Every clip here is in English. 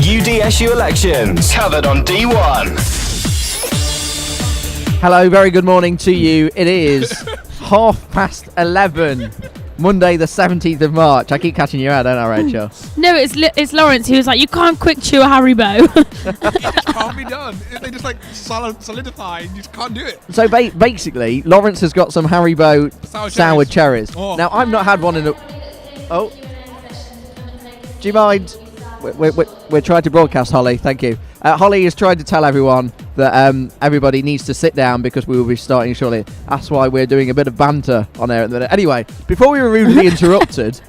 UDSU Elections, covered on D1. Hello, very good morning to you. It is 11:30, Monday the 17th of March. I keep catching you out, don't I, Rachel? No, it's Lawrence. He was like, you can't quick chew a Haribo. It can't be done. They just solidify. You just can't do it. So basically, Lawrence has got some Haribo sour cherries. Oh. Now, I've not had one in a... Oh. Do you mind? We're trying to broadcast, Holly. Thank you. Holly is trying to tell everyone that everybody needs to sit down because we will be starting shortly. That's why we're doing a bit of banter on air at the minute. Anyway, before we were rudely interrupted,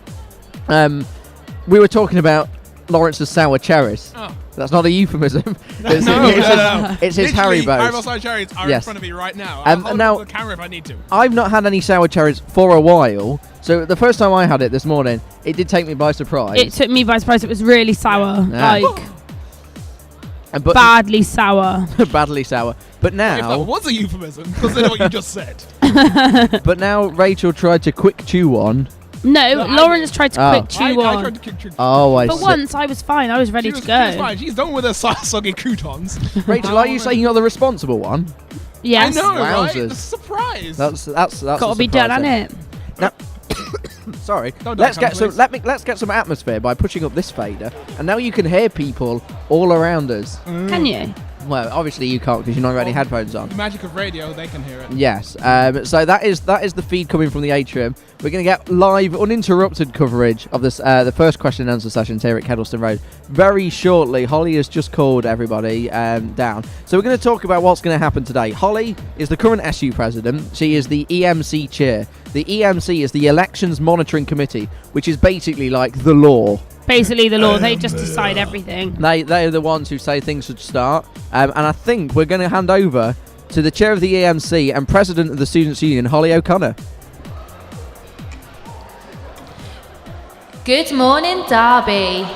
we were talking about Lawrence's sour cherries. Oh. That's not a euphemism. It's his Haribo. Haribo sour cherries are in front of me right now. I'll hold up the camera if I need to. I've not had any sour cherries for a while. So the first time I had it this morning, it did take me by surprise. It took me by surprise. It was really sour. Badly sour. Badly sour. But now... If that was a euphemism, consider what you just said. But now Rachel tried to quick chew one. No, Lawrence tried to quick chew one. I tried to quick chew. Oh, I see. For once, I was fine. I was ready to go. She was fine. She's done with her soggy croutons. Rachel, are you saying you're the responsible one? Yes. I know, Wowzers. right? It's a surprise. That's got to be done, hasn't it? Now, sorry. Let's get some atmosphere by pushing up this fader, and now you can hear people all around us. Can you? Well, obviously you can't because you've not got any headphones on. The magic of radio, they can hear it. Yes. So that is the feed coming from the atrium. We're going to get live, uninterrupted coverage of this the first question and answer sessions here at Kedleston Road very shortly. Holly has just called everybody down. So we're going to talk about what's going to happen today. Holly is the current SU president. She is the EMC chair. The EMC is the Elections Monitoring Committee, which is basically like the law. Basically the law. They just decide everything. They're the ones who say things should start. And I think we're going to hand over to the chair of the EMC and president of the Students' Union, Holly O'Connor. Good morning, Derby.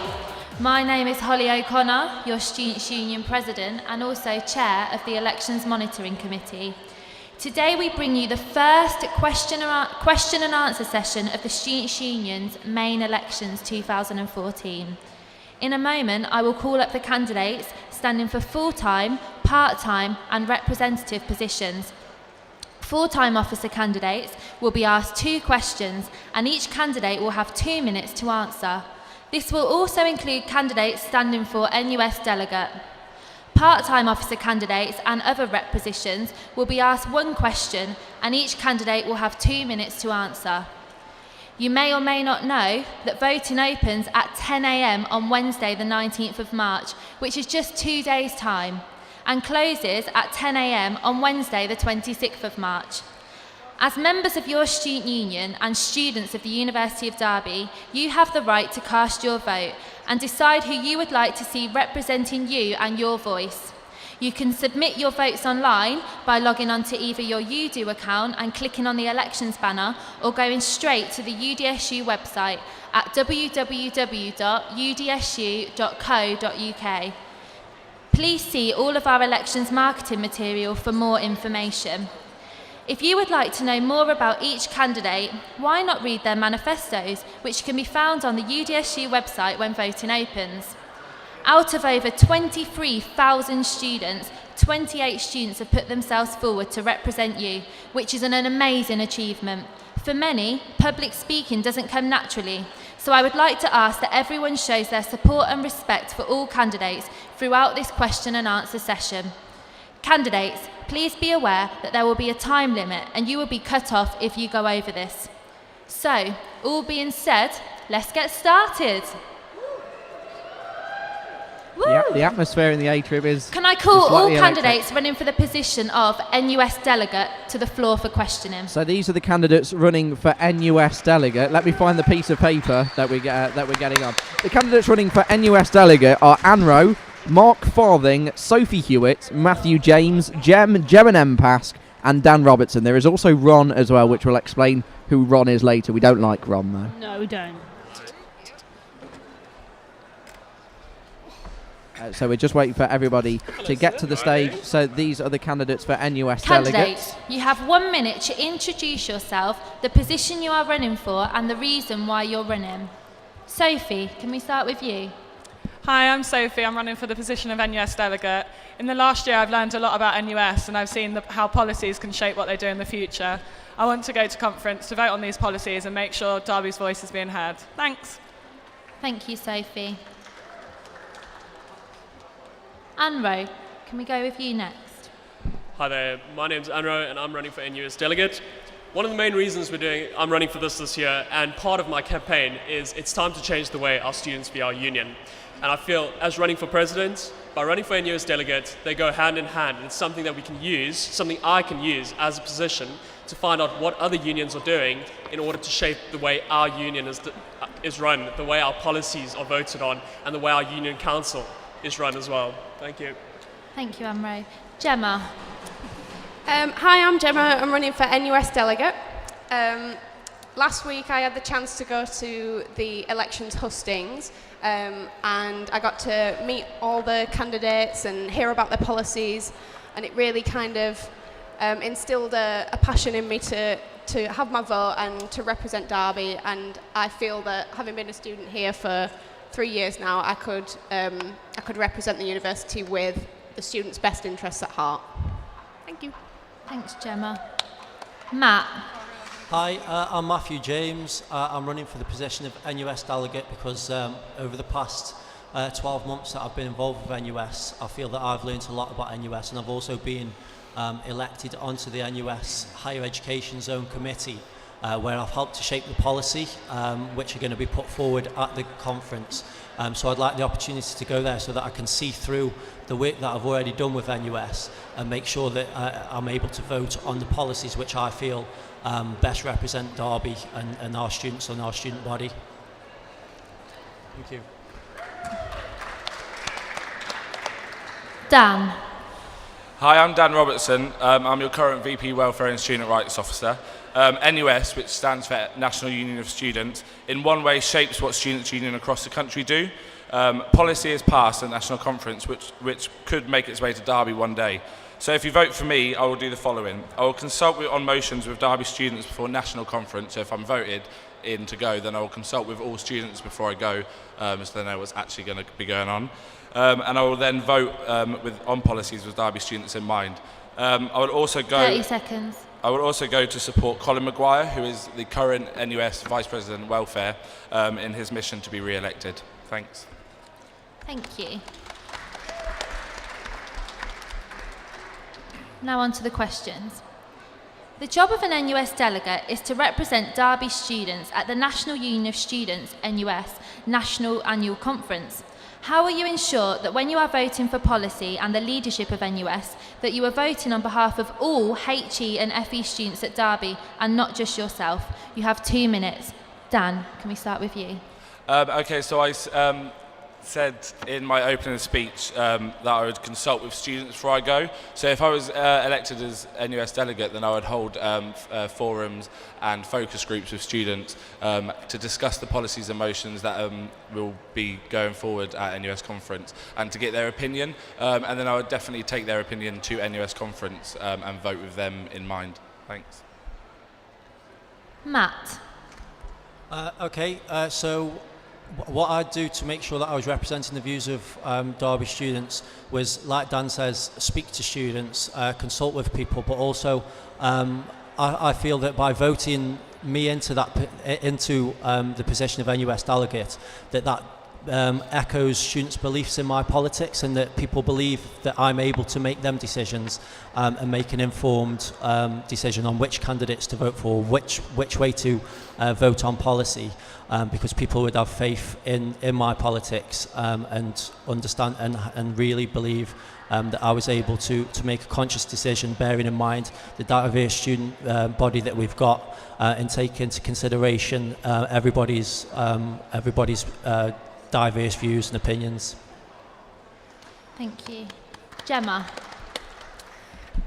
My name is Holly O'Connor, your Students' Union president and also chair of the Elections Monitoring Committee. Today we bring you the first question and answer session of the Students' Union's main elections 2014. In a moment, I will call up the candidates standing for full-time, part-time and representative positions. Full-time officer candidates will be asked 2 questions and each candidate will have 2 minutes to answer. This will also include candidates standing for NUS delegate. Part-time officer candidates and other rep positions will be asked 1 question and each candidate will have 2 minutes to answer. You may or may not know that voting opens at 10 a.m. on Wednesday the 19th of March, which is just 2 days' time, and closes at 10 a.m. on Wednesday the 26th of March. As members of your student union and students of the University of Derby, you have the right to cast your vote and decide who you would like to see representing you and your voice. You can submit your votes online by logging onto either your UDO account and clicking on the elections banner or going straight to the UDSU website at www.udsu.co.uk. Please see all of our elections marketing material for more information. If you would like to know more about each candidate, why not read their manifestos, which can be found on the UDSU website when voting opens. Out of over 23,000 students, 28 students have put themselves forward to represent you, which is an amazing achievement. For many, public speaking doesn't come naturally, so I would like to ask that everyone shows their support and respect for all candidates throughout this question and answer session. Candidates, please be aware that there will be a time limit and you will be cut off if you go over this. So, all being said, let's get started. Yep, the atmosphere in the atrium is... Can I call all candidates running for the position of NUS delegate to the floor for questioning? So these are the candidates running for NUS delegate. Let me find the piece of paper that we're getting on. The candidates running for NUS delegate are Anne Rowe, Mark Farthing, Sophie Hewitt, Matthew James, Gemma Empask, and Dan Robertson. There is also Ron as well, which we'll explain who Ron is later. We don't like Ron, though. No, we don't. So we're just waiting for everybody to get to the stage. So these are the candidates for NUS delegates. You have 1 minute to introduce yourself, the position you are running for, and the reason why you're running. Sophie, can we start with you? Hi, I'm Sophie. I'm running for the position of NUS delegate. In the last year, I've learned a lot about NUS, and I've seen how policies can shape what they do in the future. I want to go to conference to vote on these policies and make sure Derby's voice is being heard. Thanks. Thank you, Sophie. Anro, can we go with you next? Hi there, my name's Anro and I'm running for NUS delegate. One of the main reasons I'm running for this year, and part of my campaign, is it's time to change the way our students view our union. And I feel, as running for president, by running for NUS delegate, they go hand in hand, and it's something that we can use, something I can use as a position to find out what other unions are doing in order to shape the way our union is run, the way our policies are voted on, and the way our union council is run as well. Thank you. Thank you, Amro. Gemma. Hi, I'm Gemma. I'm running for NUS delegate. Last week I had the chance to go to the elections hustings, and I got to meet all the candidates and hear about their policies, and it really kind of instilled a passion in me to have my vote and to represent Derby. And I feel that, having been a student here for 3 years now, I could represent the university with the students' best interests at heart. Thank you. Thanks, Gemma. Matt. Hi, I'm Matthew James. I'm running for the position of NUS delegate because over the past 12 months that I've been involved with NUS, I feel that I've learned a lot about NUS, and I've also been elected onto the NUS Higher Education Zone Committee, where I've helped to shape the policy which are going to be put forward at the conference. So I'd like the opportunity to go there so that I can see through the work that I've already done with NUS and make sure that I'm able to vote on the policies which I feel best represent Derby and our students and our student body. Thank you. Dan. Hi, I'm Dan Robertson. I'm your current VP Welfare and Student Rights Officer. NUS, which stands for National Union of Students, in one way shapes what students' union across the country do. Policy is passed at National Conference, which could make its way to Derby one day. So if you vote for me, I will do the following. I will consult on motions with Derby students before National Conference. So if I'm voted in to go, then I will consult with all students before I go, so they know what's actually going to be going on. And I will then vote on policies with Derby students in mind. I will also go... 30 seconds. I will also go to support Colin Maguire, who is the current NUS Vice President Welfare, in his mission to be re-elected. Thanks. Thank you. Now on to the questions. The job of an NUS delegate is to represent Derby students at the National Union of Students NUS National Annual Conference. How will you ensure that when you are voting for policy and the leadership of NUS, that you are voting on behalf of all HE and FE students at Derby and not just yourself? You have 2 minutes. Dan, can we start with you? Okay, so I said in my opening speech that I would consult with students before I go. So if I was elected as NUS delegate, then I would hold forums and focus groups with students to discuss the policies and motions that will be going forward at NUS conference and to get their opinion. And then I would definitely take their opinion to NUS conference and vote with them in mind. Thanks. Matt. So what I'd do to make sure that I was representing the views of Derby students was, like Dan says, speak to students, consult with people, but also I feel that by voting me into the position of NUS delegate, that echoes students' beliefs in my politics, and that people believe that I'm able to make them decisions and make an informed decision on which candidates to vote for, which way to vote on policy, because people would have faith in my politics and understand and really believe that I was able to make a conscious decision, bearing in mind the diverse student body that we've got, and take into consideration everybody's diverse views and opinions. Thank you. Gemma.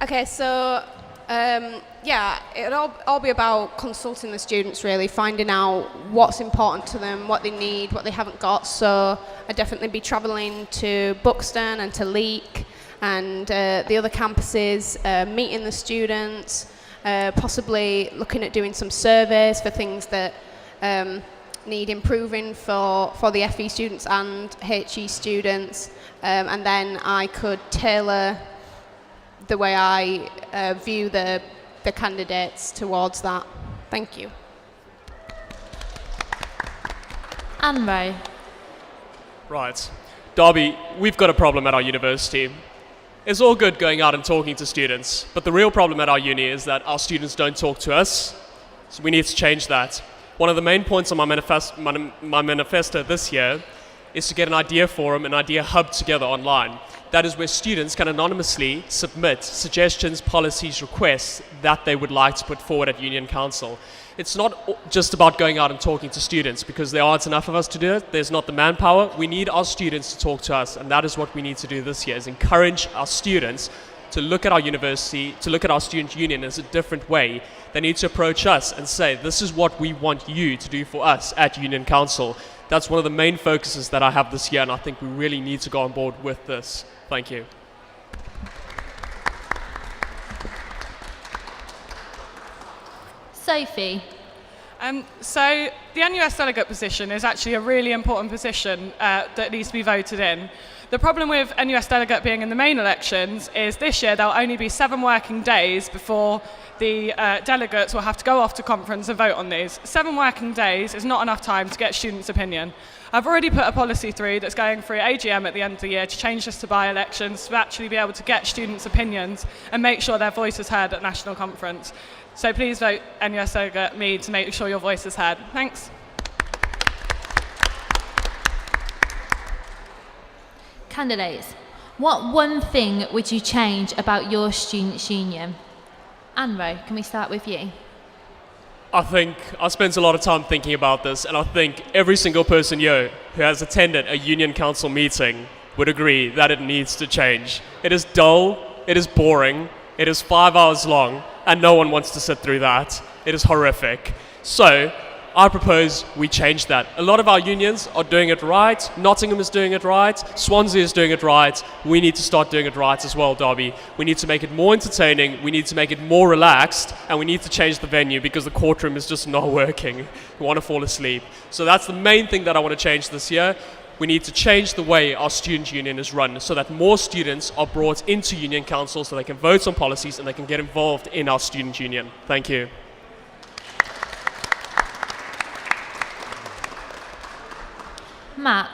Okay, so it'll all be about consulting the students, really, finding out what's important to them, what they need, what they haven't got. So I'd definitely be travelling to Buxton and to Leek and the other campuses, meeting the students, possibly looking at doing some surveys for things that need improving for the FE students and HE students, and then I could tailor the way I view the candidates towards that. Thank you. Anro. Right. Darby, we've got a problem at our university. It's all good going out and talking to students, but the real problem at our uni is that our students don't talk to us, so we need to change that. One of the main points on my manifesto this year is to get an idea forum, an idea hub together online. That is where students can anonymously submit suggestions, policies, requests that they would like to put forward at Union Council. It's not just about going out and talking to students, because there aren't enough of us to do it. There's not the manpower. We need our students to talk to us, and that is what we need to do this year, is encourage our students to look at our university, to look at our student union as a different way. They need to approach us and say, this is what we want you to do for us at Union Council. That's one of the main focuses that I have this year, and I think we really need to go on board with this. Thank you. Sophie. So the NUS delegate position is actually a really important position that needs to be voted in. The problem with NUS delegate being in the main elections is this year there'll only be 7 working days before the delegates will have to go off to conference and vote on these. 7 working days is not enough time to get students' opinion. I've already put a policy through that's going through AGM at the end of the year to change this to by-elections, to actually be able to get students' opinions and make sure their voice is heard at national conference. So please vote NUS delegate me to make sure your voice is heard. Thanks. Candidates, what one thing would you change about your students' union? Anro, can we start with you? I think I spent a lot of time thinking about this, and I think every single person here who has attended a Union Council meeting would agree that it needs to change. It is dull, it is boring, it is 5 hours long, and no one wants to sit through that. It is horrific. So I propose we change that. A lot of our unions are doing it right. Nottingham is doing it right. Swansea is doing it right. We need to start doing it right as well, Derby. We need to make it more entertaining. We need to make it more relaxed. And we need to change the venue because the courtroom is just not working. We want to fall asleep. So that's the main thing that I want to change this year. We need to change the way our student union is run so that more students are brought into Union Council so they can vote on policies and they can get involved in our student union. Thank you. Matt.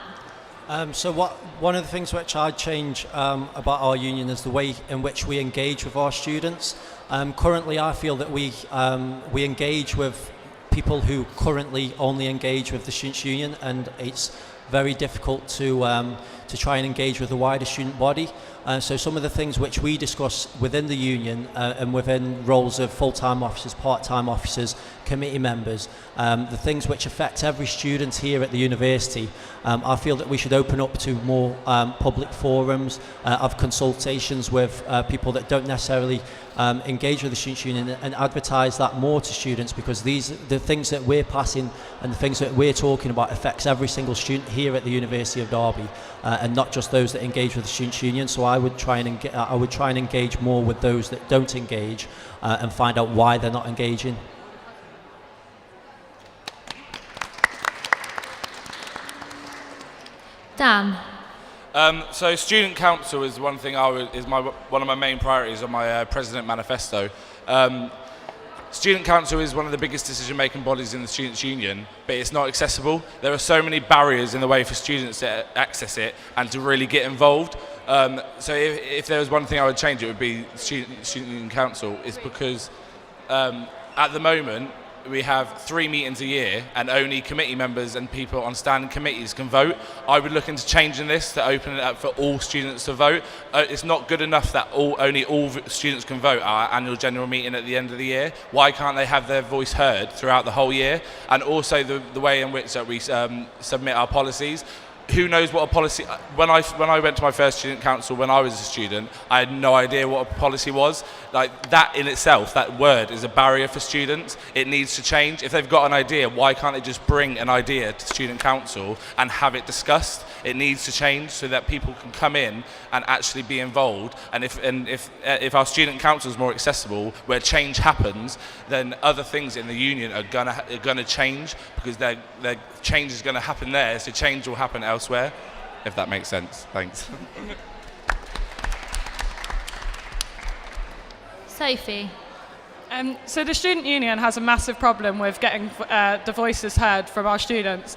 So one of the things which I'd change about our union is the way in which we engage with our students. Currently, I feel that we engage with people who currently only engage with the students' union, and it's very difficult to try and engage with the wider student body. So some of the things which we discuss within the union and within roles of full-time officers, part-time officers, committee members, the things which affect every student here at the university, I feel that we should open up to more public forums, of consultations with people that don't necessarily engage with the students' union, and advertise that more to students, because the things that we're passing and the things that we're talking about affects every single student here at the University of Derby, and not just those that engage with the students' union. So I would try and engage more with those that don't engage, and find out why they're not engaging. Dan. So student council is one thing one of my main priorities on my president manifesto. Student council is one of the biggest decision-making bodies in the students' union, but it's not accessible. There are so many barriers in the way for students to access it and to really get involved. So if there was one thing I would change, it would be student union council. Is because at the moment we have 3 meetings a year and only committee members and people on standing committees can vote. I would look into changing this to open it up for all students to vote. It's not good enough that only all students can vote at our annual general meeting at the end of the year. Why can't they have their voice heard throughout the whole year? And also the way in which that we submit our policies. who knows what a policy... When I went to my first student council when I was a student, I had no idea what a policy was. Like, that in itself, that word is a barrier for students. It needs to change. If they've got an idea, why can't they just bring an idea to student council and have it discussed? It needs to change so that people can come in and actually be involved. And if our student council is more accessible, where change happens, then other things in the union are gonna change, because their change is gonna happen there, so change will happen elsewhere. If that makes sense. Thanks. Sophie. So the student union has a massive problem with getting the voices heard from our students.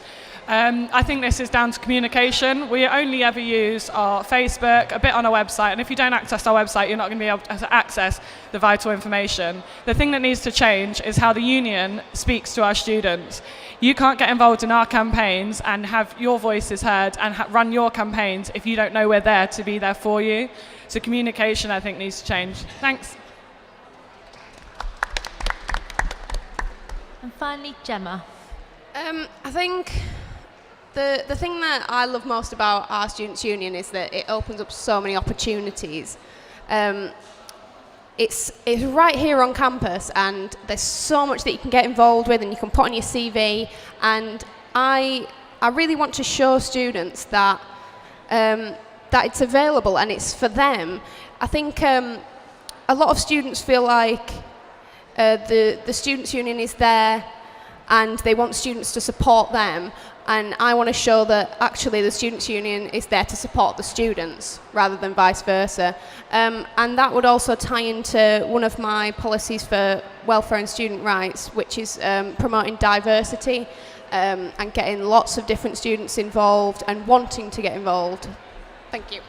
I think this is down to communication. We only ever use our Facebook, a bit on our website, and if you don't access our website, you're not going to be able to access the vital information. The thing that needs to change is how the union speaks to our students. You can't get involved in our campaigns and have your voices heard and run your campaigns if you don't know we're there to be there for you. So communication, I think, needs to change. Thanks. And finally, Gemma. I think the thing that I love most about our Students' Union is that it opens up so many opportunities. It's right here on campus, and there's so much that you can get involved with and you can put on your CV, and I really want to show students that that it's available and it's for them. I think a lot of students feel like the Students' Union is there and they want students to support them, and I want to show that actually the Students' Union is there to support the students rather than vice versa. And that would also tie into one of my policies for welfare and student rights, which is promoting diversity and getting lots of different students involved and wanting to get involved. Thank you.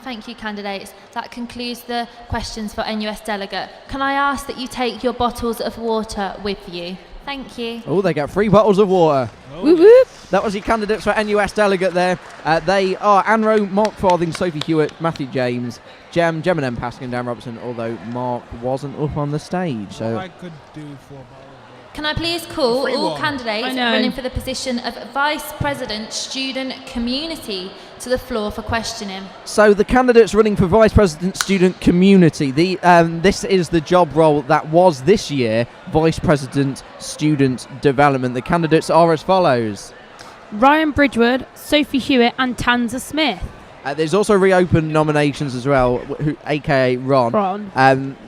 Thank you, candidates. That concludes the questions for NUS delegate. Can I ask that you take your bottles of water with you? Thank you. Oh, they get 3 bottles of water. Oh. Whoop, whoop. That was your candidates for NUS delegate there. They are Anro, Mark Farthing, Sophie Hewitt, Matthew James, Jem and M. Paskin, and Dan Robertson, although Mark wasn't up on the stage. So I could do 4 bottles. Can I please call all candidates I know. running for the position of Vice President Student Community to the floor for questioning? So the candidates running for Vice President Student Community, this is the job role that was this year Vice President Student Development. The candidates are as follows: Ryan Bridgewood, Sophie Hewitt and Tanza Smith. There's also reopened nominations as well, aka Ron.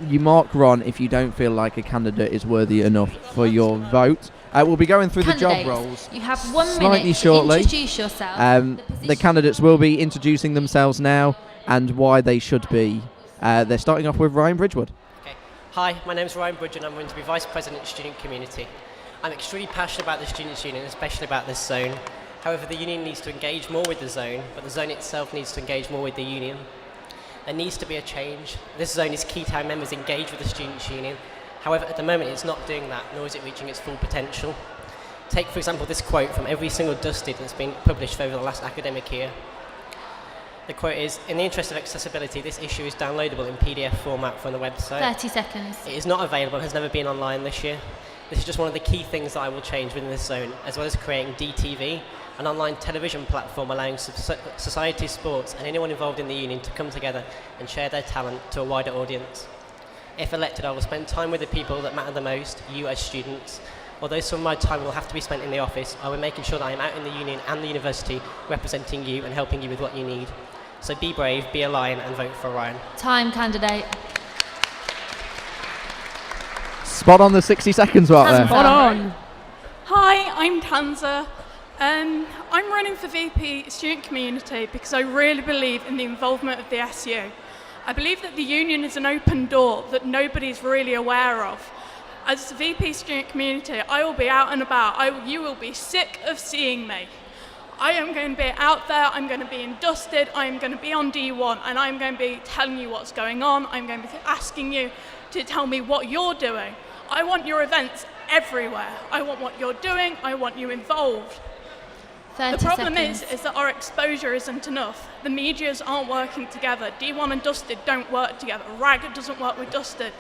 You mark Ron if you don't feel like a candidate is worthy enough for your vote. We'll be going through the job roles. You have 1 slightly minute shortly. to introduce yourself. The candidates will be introducing themselves now and why they should be. They're starting off with Ryan Bridgewood. Okay. Hi, my name is Ryan Bridgewood and I'm going to be Vice President Student Community. I'm extremely passionate about the Students' Union, especially about this zone. However, the union needs to engage more with the zone, but the zone itself needs to engage more with the union. There needs to be a change. This zone is key to how members engage with the Students' Union. However, at the moment, it's not doing that, nor is it reaching its full potential. Take, for example, this quote from every single dusted that's been published over the last academic year. The quote is, "In the interest of accessibility, this issue is downloadable in PDF format from the website. 30 seconds. It is not available and has never been online this year. This is just one of the key things that I will change within this zone, as well as creating DTV, an online television platform allowing society, sports and anyone involved in the union to come together and share their talent to a wider audience. If elected, I will spend time with the people that matter the most, you as students. Although some of my time will have to be spent in the office, I will be making sure that I am out in the union and the university representing you and helping you with what you need. So be brave, be a lion and vote for Ryan." Time, candidate. Spot on the 60 seconds right there. Spot on. Hi, I'm Tanza. I'm running for VP Student Community because I really believe in the involvement of the SU. I believe that the union is an open door that nobody's really aware of. As VP Student Community, I will be out and about. You will be sick of seeing me. I am going to be out there, I'm going to be in Dusted, I'm going to be on D1, and I'm going to be telling you what's going on. I'm going to be asking you to tell me what you're doing. I want your events everywhere. I want what you're doing, I want you involved. 30 the problem seconds. is that our exposure isn't enough. The medias aren't working together. D1 and Dusted don't work together. RAG doesn't work with Dusted.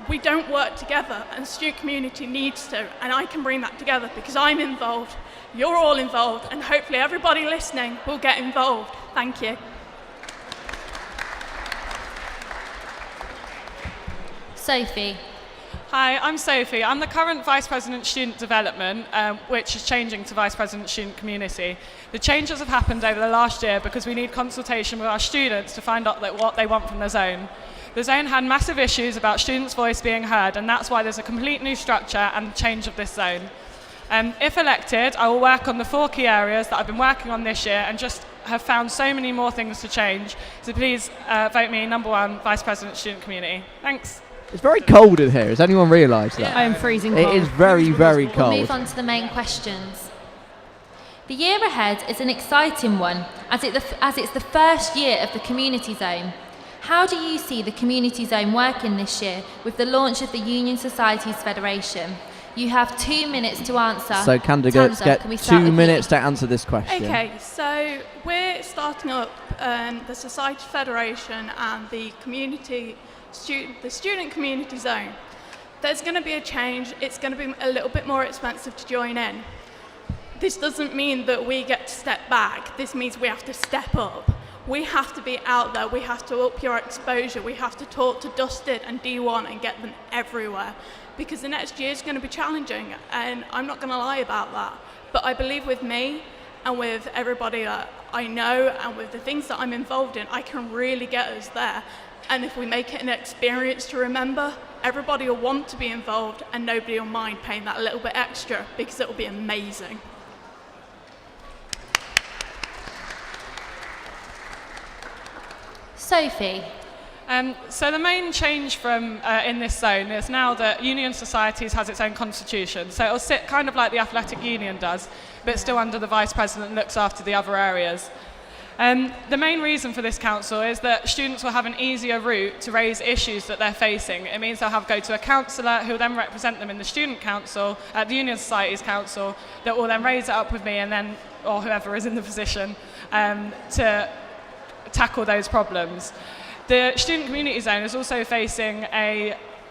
we don't work together, and the student community needs to, and I can bring that together because I'm involved, you're all involved, and hopefully everybody listening will get involved. Thank you. Sophie. Hi, I'm Sophie. I'm the current Vice President Student Development, which is changing to Vice President Student Community. The changes have happened over the last year because we need consultation with our students to find out what they want from the zone. The zone had massive issues about students' voice being heard, and that's why there's a complete new structure and change of this zone. If elected, I will work on the 4 key areas that I've been working on this year and just have found so many more things to change. So please vote me number 1, Vice President Student Community. Thanks. It's very cold in here. Has anyone realised that? I am freezing cold. It is very, very cold. We'll move on to the main questions. The year ahead is an exciting one, as it's the first year of the community zone. How do you see the community zone working this year with the launch of the Union Societies Federation? You have 2 minutes to answer. So candidates Tanza, get can we start 2 with minutes you? to answer this question. Okay, so we're starting up the Society Federation and the student community zone. There's going to be a change. It's going to be a little bit more expensive to join in. This doesn't mean that we get to step back. This means we have to step up. We have to be out there. We have to up your exposure. We have to talk to Dusted and D1 and get them everywhere, because the next year is going to be challenging, and I'm not going to lie about that. But I believe with me and with everybody that I know and with the things that I'm involved in, I can really get us there. And if we make it an experience to remember, everybody will want to be involved and nobody will mind paying that little bit extra, because it will be amazing. Sophie. So the main change from in this zone is now that Union Societies has its own constitution. So it'll sit kind of like the Athletic Union does, but still under the Vice President looks after the other areas. The main reason for this council is that students will have an easier route to raise issues that they're facing. It means they'll go to a counsellor who will then represent them in the student council, at the Union Societies Council, that will then raise it up with me and then, or whoever is in the position, to tackle those problems. The student community zone is also facing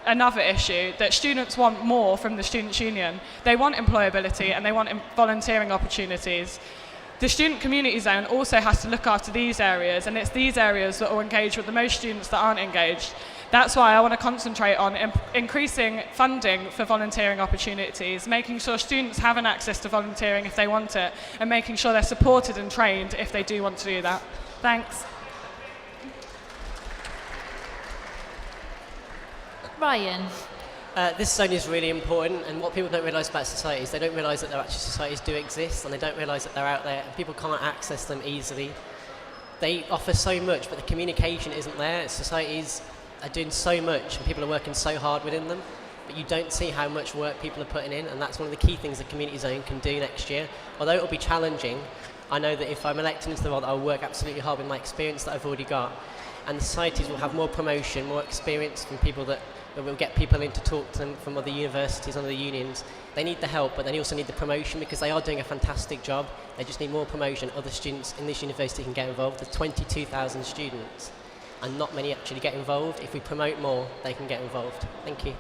another issue, that students want more from the Students' Union. They want employability and they want volunteering opportunities. The student community zone also has to look after these areas, and it's these areas that will engage with the most students that aren't engaged. That's why I want to concentrate on increasing funding for volunteering opportunities, making sure students have an access to volunteering if they want it, and making sure they're supported and trained if they do want to do that. Thanks. Ryan. This zone is really important, and what people don't realise about societies, they don't realise that actually societies do exist, and they don't realise that they're out there, and people can't access them easily. They offer so much, but the communication isn't there. Societies are doing so much, and people are working so hard within them, but you don't see how much work people are putting in, and that's one of the key things the community zone can do next year. Although it will be challenging, I know that if I'm elected into the role, I'll work absolutely hard with my experience that I've already got, and the societies will have more promotion, more experience from people that will get people in to talk to them from other universities, other unions. They need the help, but they also need the promotion, because they are doing a fantastic job. They just need more promotion. Other students in this university can get involved. There's 22,000 students, and not many actually get involved. If we promote more, they can get involved. Thank you.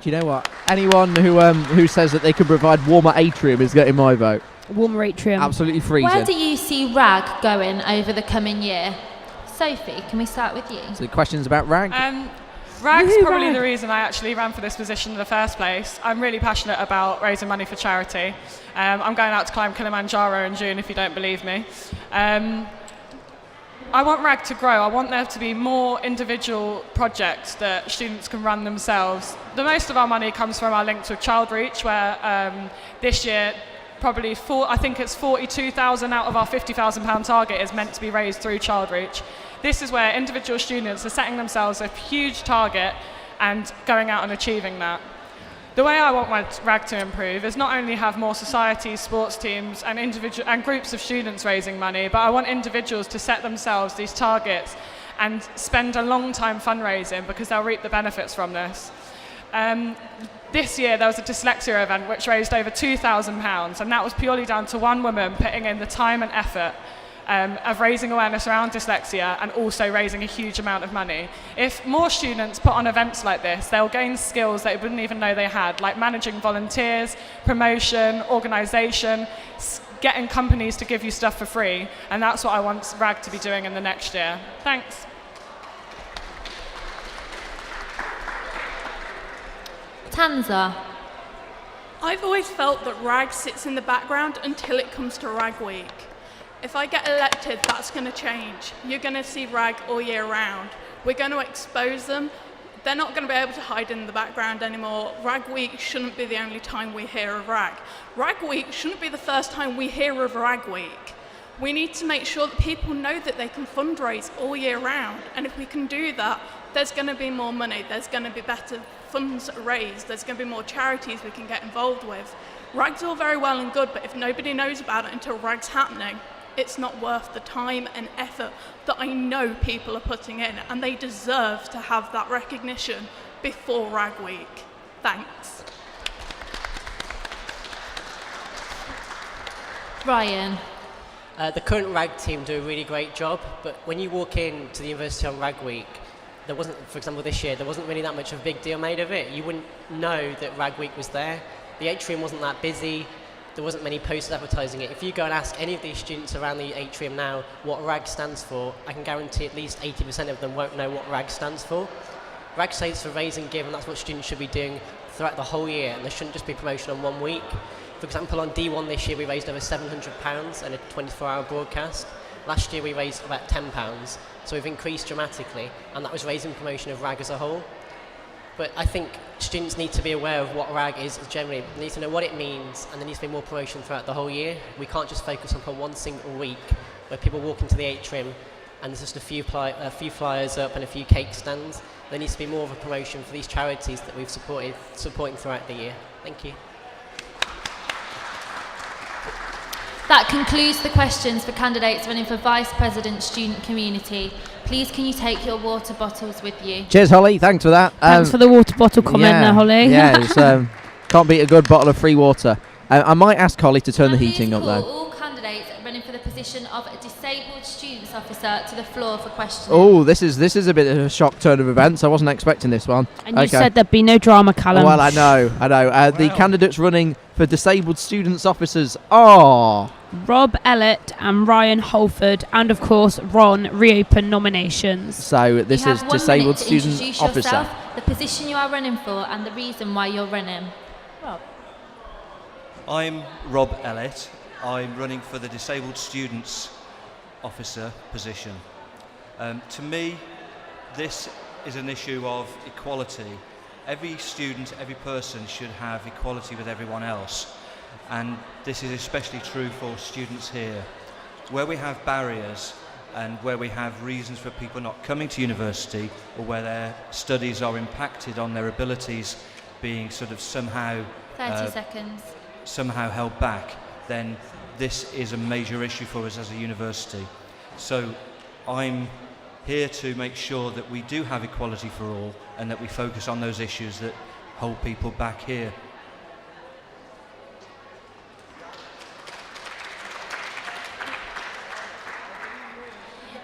Do you know what? Anyone who says that they can provide warmer atrium is getting my vote. Warmer atrium. Absolutely freezing. Where do you see RAG going over the coming year? Sophie, can we start with you? So questions about RAG? RAG's probably the reason I actually ran for this position in the first place. I'm really passionate about raising money for charity. I'm going out to climb Kilimanjaro in June, if you don't believe me. I want RAG to grow. I want there to be more individual projects that students can run themselves. The most of our money comes from our links with Child Reach, where this year probably I think it's 42,000 out of our £50,000 target is meant to be raised through Child Reach. This is where individual students are setting themselves a huge target and going out and achieving that. The way I want my RAG to improve is not only have more societies, sports teams and groups of students raising money, but I want individuals to set themselves these targets and spend a long time fundraising, because they'll reap the benefits from this. This year there was a dyslexia event which raised over £2,000, and that was purely down to one woman putting in the time and effort of raising awareness around dyslexia and also raising a huge amount of money. If more students put on events like this, they'll gain skills they wouldn't even know they had, like managing volunteers, promotion, organisation, getting companies to give you stuff for free, and that's what I want RAG to be doing in the next year. Thanks. Tanza. I've always felt that RAG sits in the background until it comes to RAG Week. If I get elected, that's going to change. You're going to see RAG all year round. We're going to expose them. They're not going to be able to hide in the background anymore. RAG Week shouldn't be the only time we hear of RAG. RAG Week shouldn't be the first time we hear of RAG Week. We need to make sure that people know that they can fundraise all year round. And if we can do that, there's going to be more money. There's going to be better funds raised. There's going to be more charities we can get involved with. RAG's all very well and good, but if nobody knows about it until RAG's happening, it's not worth the time and effort that I know people are putting in, and they deserve to have that recognition before RAG Week. Thanks. Ryan. The current RAG team do a really great job, but when you walk in to the university on RAG Week, there wasn't, for example this year, there wasn't really that much of a big deal made of it. You wouldn't know that RAG Week was there. The atrium wasn't that busy. There wasn't many posters advertising it. If you go and ask any of these students around the atrium now what RAG stands for, I can guarantee at least 80% of them won't know what RAG stands for. RAG stands for Raise and Give, and that's what students should be doing throughout the whole year, and there shouldn't just be promotion on 1 week. For example, on D1 this year we raised over £700 and a 24-hour broadcast. Last year we raised about £10, so we've increased dramatically, and that was raising promotion of RAG as a whole. But I think students need to be aware of what RAG is generally. They need to know what it means, and there needs to be more promotion throughout the whole year. We can't just focus on one single week where people walk into the atrium and there's just a few flyers up and a few cake stands. There needs to be more of a promotion for these charities that we've supporting throughout the year. Thank you. That concludes the questions for candidates running for Vice President Student Community. Please can you take your water bottles with you? Cheers, Holly. Thanks for that. Thanks for the water bottle comment there, Holly. Yeah, it's, can't beat a good bottle of free water. I might ask Holly to turn the heating up, though. All candidates running for the position of a Disabled Students Officer to the floor for questioning. Oh, this is a bit of a shock turn of events. I wasn't expecting this one. And you said there'd be no drama, Callum. Well, I know. The candidates running for Disabled Students Officers are Rob Ellett and Ryan Holford, and of course Ron reopen nominations. So this is Disabled Student Officer. Yourself, the position you are running for, and the reason why you're running. Rob. I'm Rob Ellett. I'm running for the Disabled Students Officer position. To me, this is an issue of equality. Every student, every person should have equality with everyone else. And this is especially true for students here. Where we have barriers and where we have reasons for people not coming to university, or where their studies are impacted on their abilities being sort of somehow 30 seconds. Somehow held back, then this is a major issue for us as a university. So I'm here to make sure that we do have equality for all, and that we focus on those issues that hold people back here.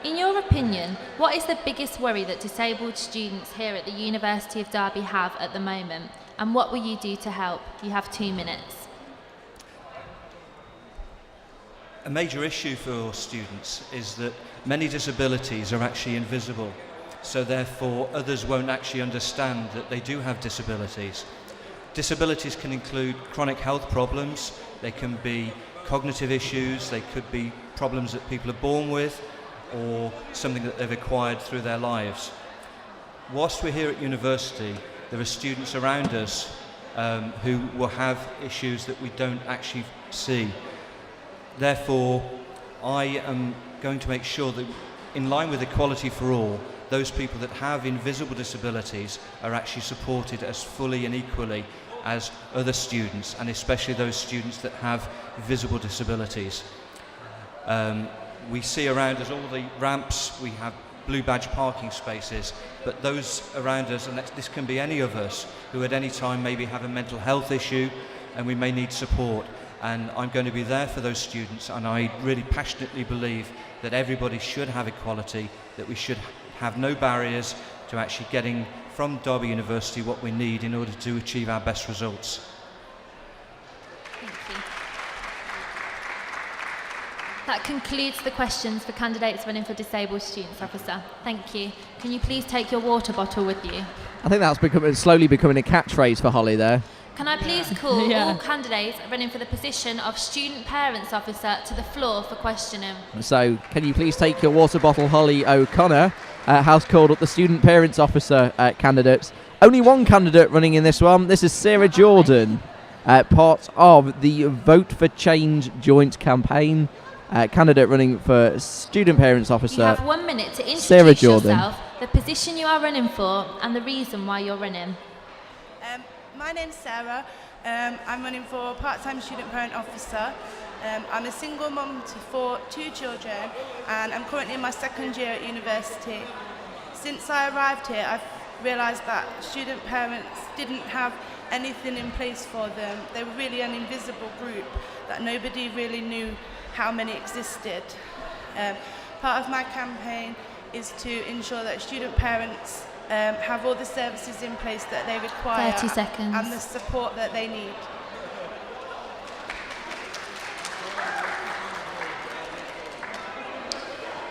In your opinion, what is the biggest worry that disabled students here at the University of Derby have at the moment, and what will you do to help? You have 2 minutes. A major issue for students is that many disabilities are actually invisible, so therefore others won't actually understand that they do have disabilities. Disabilities can include chronic health problems, they can be cognitive issues, they could be problems that people are born with, or something that they've acquired through their lives. Whilst we're here at university, there are students around us who will have issues that we don't actually see. Therefore, I am going to make sure that, in line with equality for all, those people that have invisible disabilities are actually supported as fully and equally as other students, and especially those students that have visible disabilities. We see around us all the ramps, we have blue badge parking spaces, but those around us, and this can be any of us, who at any time maybe have a mental health issue and we may need support. and I'm going to be there for those students, and I really passionately believe that everybody should have equality, that we should have no barriers to actually getting from Derby University what we need in order to achieve our best results. Thank you. That concludes the questions for candidates running for Disabled Students Officer. Thank you. Can you please take your water bottle with you? I think that's slowly becoming a catchphrase for Holly there. Can I please call all candidates running for the position of Student Parents Officer to the floor for questioning? So, can you please take your water bottle, Holly O'Connor, has called up the Student Parents Officer candidates. Only one candidate running in this one. This is Sarah Jordan, part of the Vote for Change joint campaign. Candidate running for Student Parents Officer. You have 1 minute to introduce Sarah Jordan. yourself, the position you are running for, and the reason why you're running. My name's Sarah. I'm running for part-time Student Parent Officer. I'm a single mum for 2 children, and I'm currently in my 2nd year at university. Since I arrived here, I've realised that student parents didn't have anything in place for them. They were really an invisible group that nobody really knew how many existed. Part of my campaign is to ensure that student parents have all the services in place that they require 30 seconds. and the support that they need.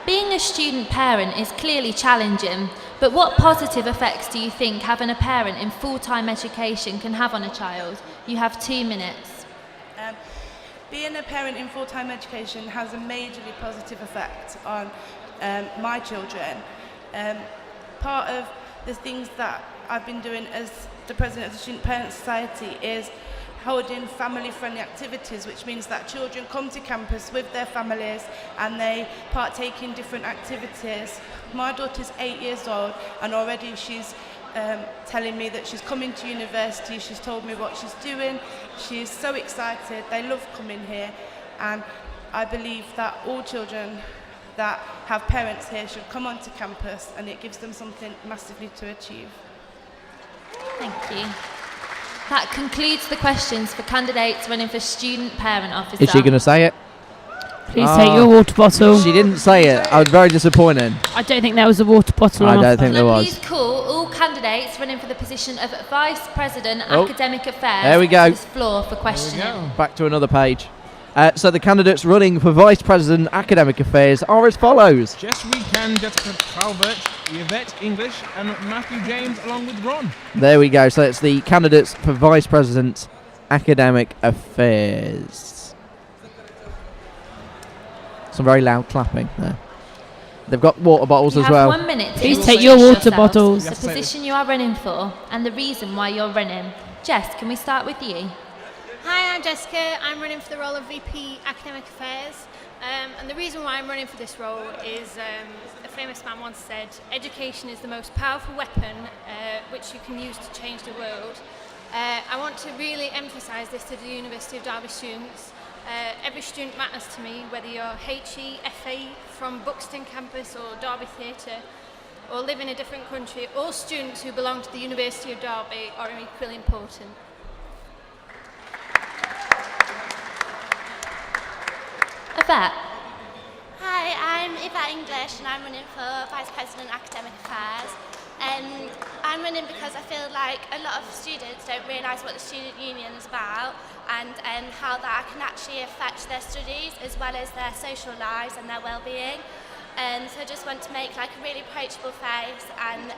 Being a student parent is clearly challenging, but what positive effects do you think having a parent in full-time education can have on a child? You have 2 minutes. Being a parent in full-time education has a majorly positive effect on my children. Part of the things that I've been doing as the president of the Student Parent Society is holding family-friendly activities, which means that children come to campus with their families and they partake in different activities. My daughter's 8 years old, and already she's telling me that she's coming to university. She's told me what she's doing. She's so excited. They love coming here, and I believe that all children that have parents here should come onto campus, and it gives them something massively to achieve. Thank you. That concludes the questions for candidates running for Student Parent Officer. Is she going to say it? Please take your water bottle. She didn't say it. I was very disappointed. I don't think there was a water bottle on I don't think there was. Please call all candidates running for the position of Vice President Academic Affairs There we go. to this floor for questioning. Back to another page. So the candidates running for Vice President Academic Affairs are as follows. Jess Weekend, Jessica Calvert, Yvette English, and Matthew James, along with Ron. There we go. So it's the candidates for Vice President Academic Affairs. Some very loud clapping there. They've got water bottles You as have well. 1 minute to Please take your introduce water yourselves, bottles. the position you are running for, and the reason why you're running. Jess, can we start with you? Hi, I'm Jessica. I'm running for the role of VP Academic Affairs. And the reason why I'm running for this role is a famous man once said, education is the most powerful weapon which you can use to change the world. I want to really emphasise this to the University of Derby students. Every student matters to me, whether you're HE, FA, from Buxton campus or Derby Theatre, or live in a different country. All students who belong to the University of Derby are equally important. Yvette. Hi, I'm Yvette English and I'm running for Vice President Academic Affairs. I'm running because I feel like a lot of students don't realise what the student union is about and how that can actually affect their studies as well as their social lives and their well-being. So I just want to make like a really approachable face and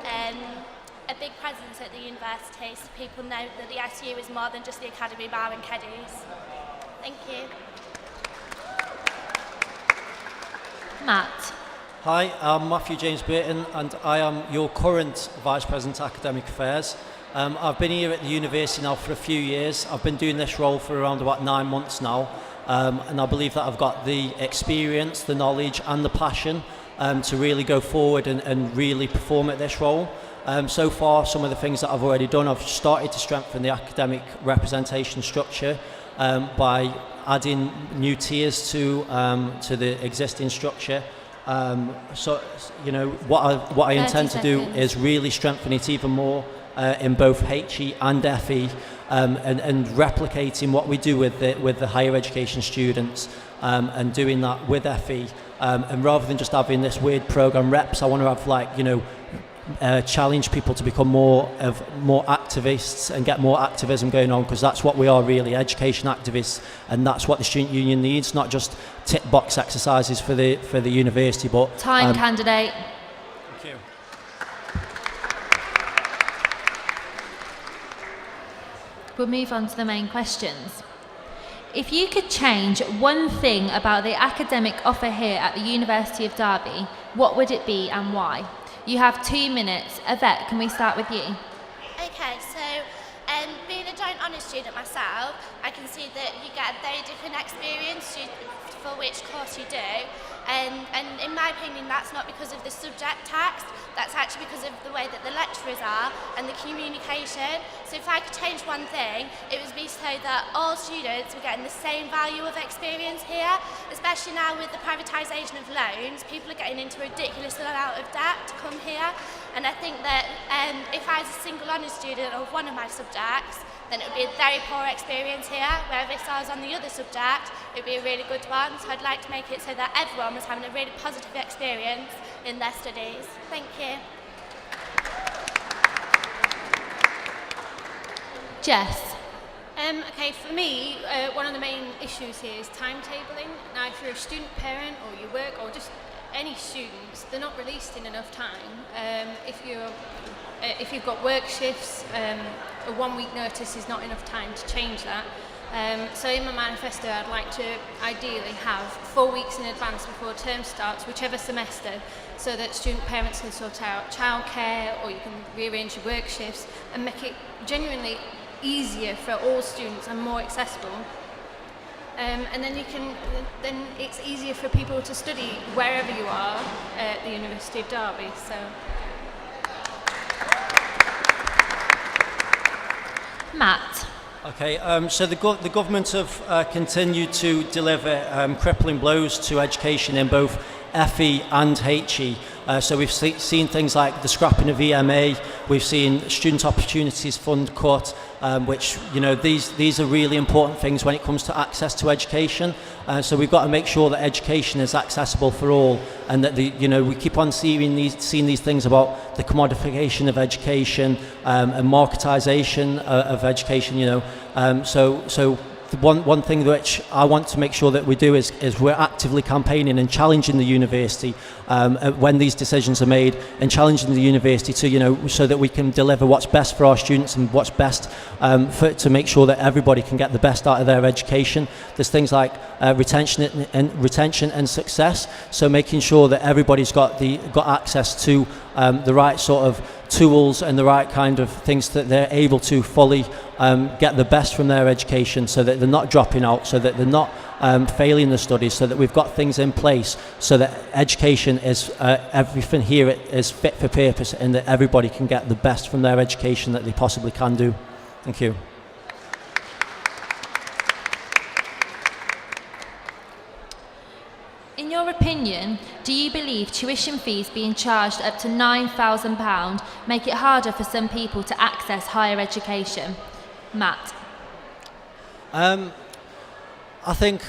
a big presence at the university so people know that the SU is more than just the academy bar and keddies. Thank you. Matt. Hi, I'm Matthew James Burton and I am your current Vice President Academic Affairs. I've been here at the university now for a few years. I've been doing this role for around about 9 months now, and I believe that I've got the experience, the knowledge and the passion to really go forward and really perform at this role. So far, some of the things that I've already done, I've started to strengthen the academic representation structure by adding new tiers to the existing structure. So, you know, what I intend to do is really strengthen it even more in both HE and FE, and replicating what we do with the higher education students, and doing that with FE. And rather than just having this weird program reps, I want to have, like, you know, challenge people to become more activists and get more activism going on, because that's what we are, really, education activists, and that's what the student union needs, not just tick box exercises for the university, but Time, candidate. Thank you. We'll move on to the main questions. If you could change one thing about the academic offer here at the University of Derby, what would it be and why? You have 2 minutes. Yvette, can we start with you? Okay, so being a joint honours student myself, I can see that you get a very different experience for which course you do. And in my opinion, that's not because of the subject text, that's actually because of the way that the lecturers are and the communication. So if I could change one thing, it would be so that all students were getting the same value of experience here, especially now with the privatisation of loans. People are getting into a ridiculous amount of debt to come here. And I think that if I was a single honours student of one of my subjects, then it would be a very poor experience here, where if I was on the other subject, it would be a really good one. So I'd like to make it so that everyone was having a really positive experience in their studies. Thank you. Jess. Okay, for me, one of the main issues here is timetabling. Now, if you're a student parent or you work, or just any students, they're not released in enough time. If you've got work shifts, a 1 week notice is not enough time to change that. So in my manifesto, I'd like to ideally have 4 weeks in advance before term starts, whichever semester, so that student parents can sort out childcare, or you can rearrange your work shifts and make it genuinely easier for all students and more accessible. And then then it's easier for people to study wherever you are at the University of Derby. So. Matt. Okay, so the government have continued to deliver crippling blows to education in both FE and HE. So we've seen things like the scrapping of EMA, we've seen Student Opportunities Fund cut, which, you know, these are really important things when it comes to access to education. So we've got to make sure that education is accessible for all, and that we keep on seeing these things about the commodification of education and marketisation of education. So one thing which I want to make sure that we do is we're actively campaigning and challenging the university when these decisions are made, and challenging the university to, so that we can deliver what's best for our students and what's best to make sure that everybody can get the best out of their education. There's things like retention and success, so making sure that everybody's got access to the right sort of tools and the right kind of things that they're able to fully get the best from their education, so that they're not dropping out, so that they're not failing the studies, so that we've got things in place so that education is everything here is fit for purpose, and that everybody can get the best from their education that they possibly can do. Thank you. In your opinion, do you believe tuition fees being charged up to £9,000 make it harder for some people to access higher education? Matt. I think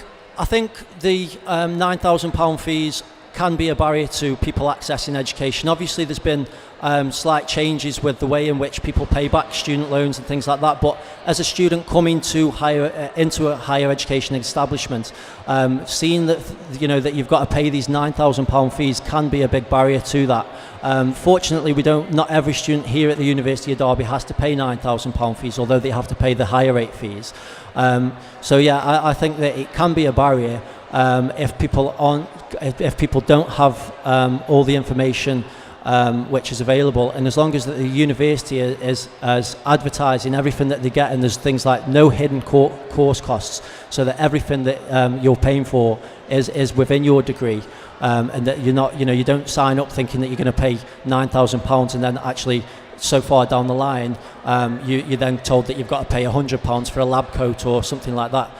the £9,000 fees can be a barrier to people accessing education. Obviously, there's been slight changes with the way in which people pay back student loans and things like that. But as a student coming into a higher education establishment, seeing that that you've got to pay these £9,000 fees can be a big barrier to that. Fortunately, not every student here at the University of Derby has to pay £9,000 fees, although they have to pay the higher rate fees. So yeah, I think that it can be a barrier if people don't have all the information which is available, and as long as the university is advertising everything that they get, and there's things like no hidden course costs, so that everything that you're paying for is within your degree, and that you're not, you don't sign up thinking that you're going to pay £9,000 and then actually so far down the line you're then told that you've got to pay £100 for a lab coat or something like that.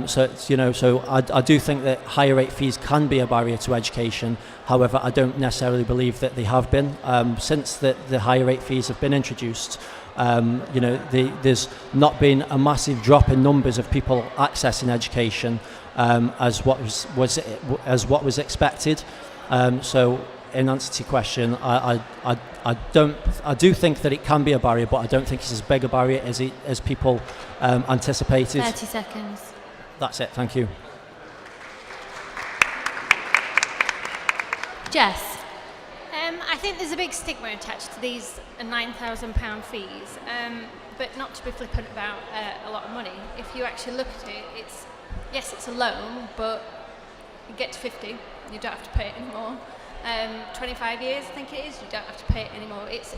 So I do think that higher rate fees can be a barrier to education. However, I don't necessarily believe that they have been since the higher rate fees have been introduced. There's not been a massive drop in numbers of people accessing education as what was expected. So, in answer to your question, I do think that it can be a barrier, but I don't think it's as big a barrier as people anticipated. 30 seconds. That's it. Thank you. Jess. I think there's a big stigma attached to these £9,000 fees, but not to be flippant about a lot of money. If you actually look at it, it's a loan, but you get to 50, you don't have to pay it anymore. 25 years, I think it is, you don't have to pay it anymore. It's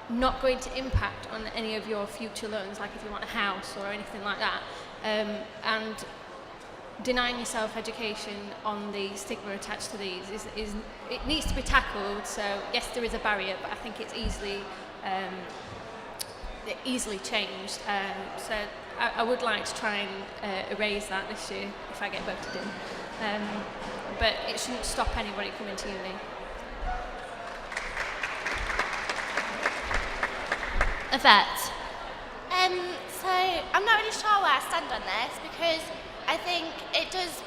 not going to impact on any of your future loans, like if you want a house or anything like that. And denying yourself education on the stigma attached to these is it needs to be tackled. So yes, there is a barrier, but I think it's easily changed. So I would like to try and erase that this year if I get voted in. But it shouldn't stop anybody coming to uni. Yvette. So I'm not really sure where I stand on this, because I think it does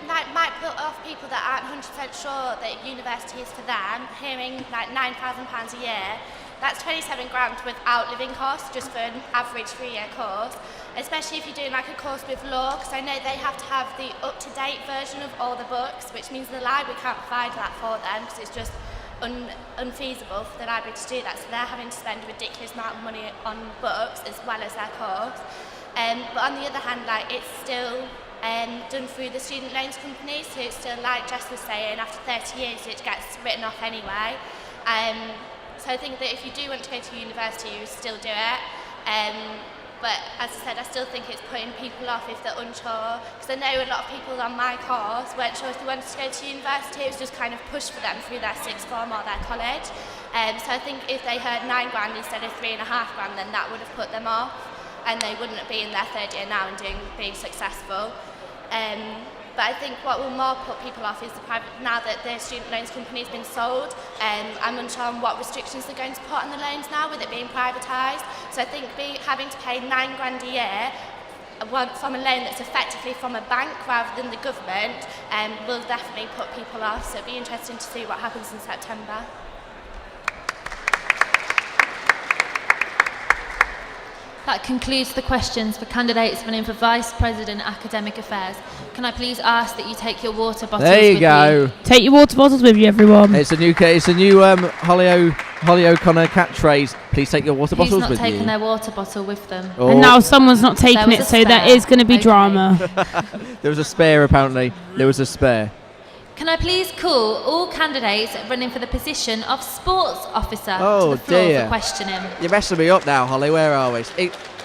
might put off people that aren't 100% sure that university is for them, hearing like £9,000 a year. That's 27 grand without living costs, just for an average 3-year course, especially if you're doing like a course with law, because I know they have to have the up-to-date version of all the books, which means the library can't provide that for them, because it's just unfeasible for the library to do that, so they're having to spend a ridiculous amount of money on books as well as their course. But on the other hand, like, it's still done through the student loans company, so it's still, like Jess was saying, after 30 years it gets written off anyway. So I think that if you do want to go to university, you still do it. But as I said, I still think it's putting people off if they're unsure, because I know a lot of people on my course weren't sure if they wanted to go to university. It was just kind of pushed for them through their sixth form or their college. So I think if they heard 9 grand instead of 3.5 grand, then that would have put them off, and they wouldn't be in their third year now and being successful. But I think what will more put people off is now that the student loans company has been sold. I'm unsure on what restrictions they're going to put on the loans now, with it being privatised. So I think having to pay 9 grand a year from a loan that's effectively from a bank rather than the government will definitely put people off. So it'll be interesting to see what happens in September. That concludes the questions for candidates running for Vice President Academic Affairs. Can I please ask that you take your water bottles with you? There you go. Take your water bottles with you, everyone. It's a new Holly O'Connor catchphrase. Please take your water bottles with you. Who's not taking their water bottle with them? Oh. And now someone's not taking it, so there is going to be drama. There was a spare, apparently. There was a spare. Can I please call all candidates running for the position of sports officer to the floor for questioning? You're messing me up now, Holly. Where are we?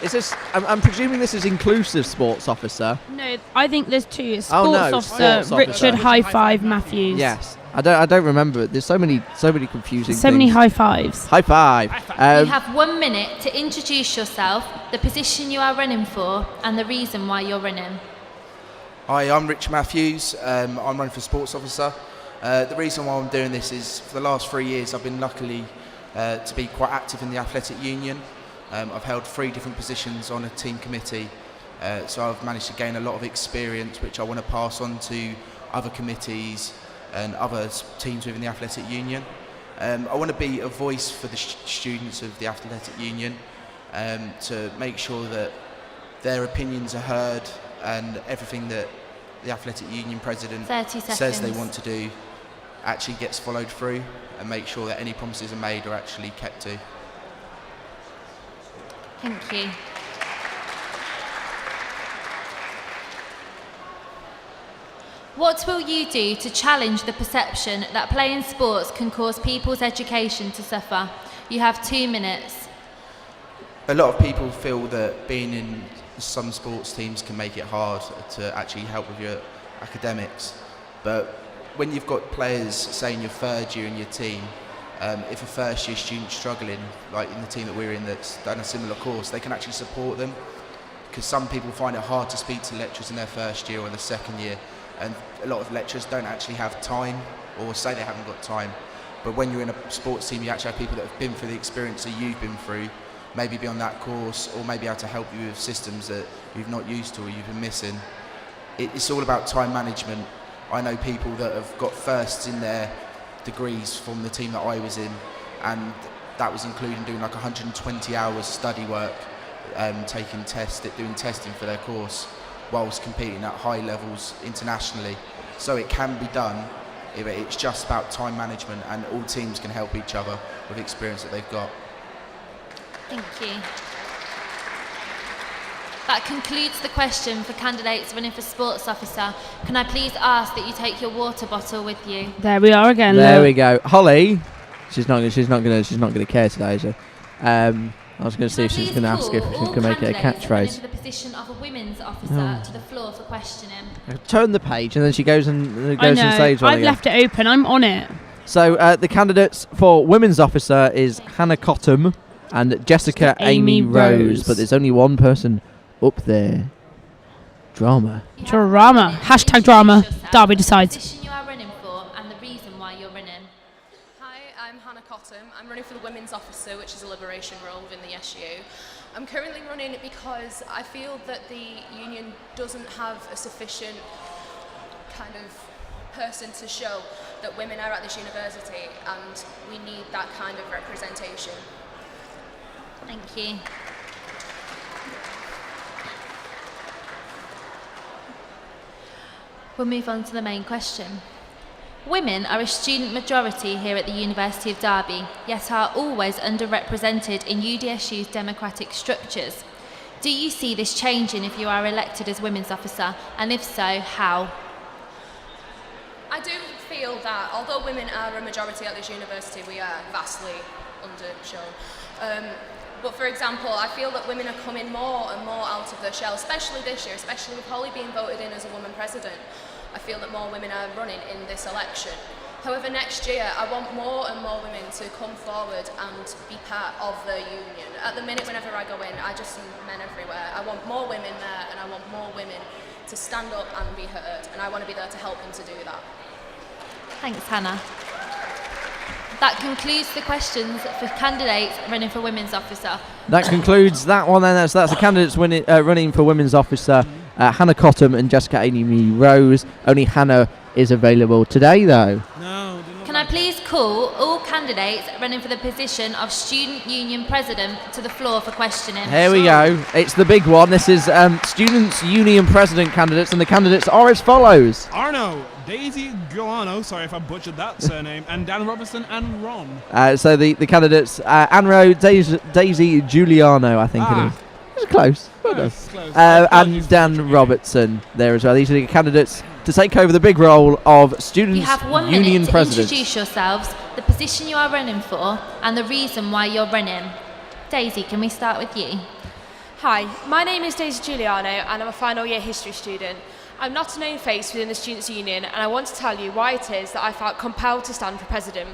Is this? I'm presuming this is inclusive sports officer. No, I think there's two. It's sports officer sports Richard officer. High Five Matthews. Yes, I don't remember. There's so many confusing. So many high fives. High five. You have 1 minute to introduce yourself, the position you are running for, and the reason why you're running. Hi, I'm Rich Matthews. I'm running for Sports Officer. The reason why I'm doing this is for the last 3 years I've been lucky to be quite active in the athletic union. I've held 3 different positions on a team committee, so I've managed to gain a lot of experience which I want to pass on to other committees and other teams within the athletic union. I want to be a voice for the students of the athletic union, to make sure that their opinions are heard and everything that the athletic union president says they want to do actually gets followed through, and make sure that any promises are made are actually kept to. Thank you. What will you do to challenge the perception that playing sports can cause people's education to suffer? You have 2 minutes. A lot of people feel that being in some sports teams can make it hard to actually help with your academics, but when you've got players, say in your 3rd year in your team, if a first year student's struggling, like in the team that we're in that's done a similar course, they can actually support them, because some people find it hard to speak to lecturers in their 1st year or the 2nd year, and a lot of lecturers don't actually have time, or say they haven't got time. But when you're in a sports team, you actually have people that have been through the experience that you've been through, maybe be on that course, or maybe able to help you with systems that you've not used to or you've been missing. It's all about time management. I know people that have got firsts in their degrees from the team that I was in, and that was including doing like 120 hours study work, doing testing for their course, whilst competing at high levels internationally. So it can be done. It's just about time management, and all teams can help each other with the experience that they've got. Thank you. That concludes the question for candidates running for sports officer. Can I please ask that you take your water bottle with you? There we are again. There we go. Holly, she's not gonna care today, is she? I was going to see if she's going to ask if she can make it a catchphrase. For the position of a women's officer to the floor for questioning. Turn the page, and then she goes and says one I've again. left it open. I'm on it. So the candidates for women's officer is Hannah Cottam and Jessica Amy Rose, but there's only one person up there. Drama. Drama. Hashtag drama. Derby decides. Position you are running for and the reason why you're running. Hi, I'm Hannah Cottam. I'm running for the Women's Officer, which is a liberation role within the SU. I'm currently running because I feel that the union doesn't have a sufficient kind of person to show that women are at this university, and we need that kind of representation. Thank you. We'll move on to the main question. Women are a student majority here at the University of Derby, yet are always underrepresented in UDSU's democratic structures. Do you see this changing if you are elected as Women's Officer, and if so, how? I do feel that although women are a majority at this university, we are vastly undershown. But for example, I feel that women are coming more and more out of their shell, especially this year, especially with Holly being voted in as a woman president. I feel that more women are running in this election. However, next year, I want more and more women to come forward and be part of the union. At the minute, whenever I go in, I just see men everywhere. I want more women there, and I want more women to stand up and be heard, and I want to be there to help them to do that. Thanks, Hannah. That concludes the questions for candidates running for Women's Officer. That concludes that one then. That's the candidates running for Women's Officer, Hannah Cottam and Jessica Amy Rose. Only Hannah is available today, though. Can I please call all candidates running for the position of Student Union President to the floor for questioning? Here we go. It's the big one. This is Students' Union President candidates, and the candidates are as follows. Arno, Daisy Giuliano, sorry if I butchered that surname, and Dan Robertson and Ron. So the candidates, Anro, Daisy Giuliano, I think it is. It's close. Close. And Dan Robertson there as well. These are the candidates to take over the big role of Students' You have 1 Union minute to President. introduce yourselves, the position you are running for, and the reason why you're running. Daisy, can we start with you? Hi, my name is Daisy Giuliano and I'm a final year history student. I'm not a known face within the Students' Union, and I want to tell you why it is that I felt compelled to stand for president.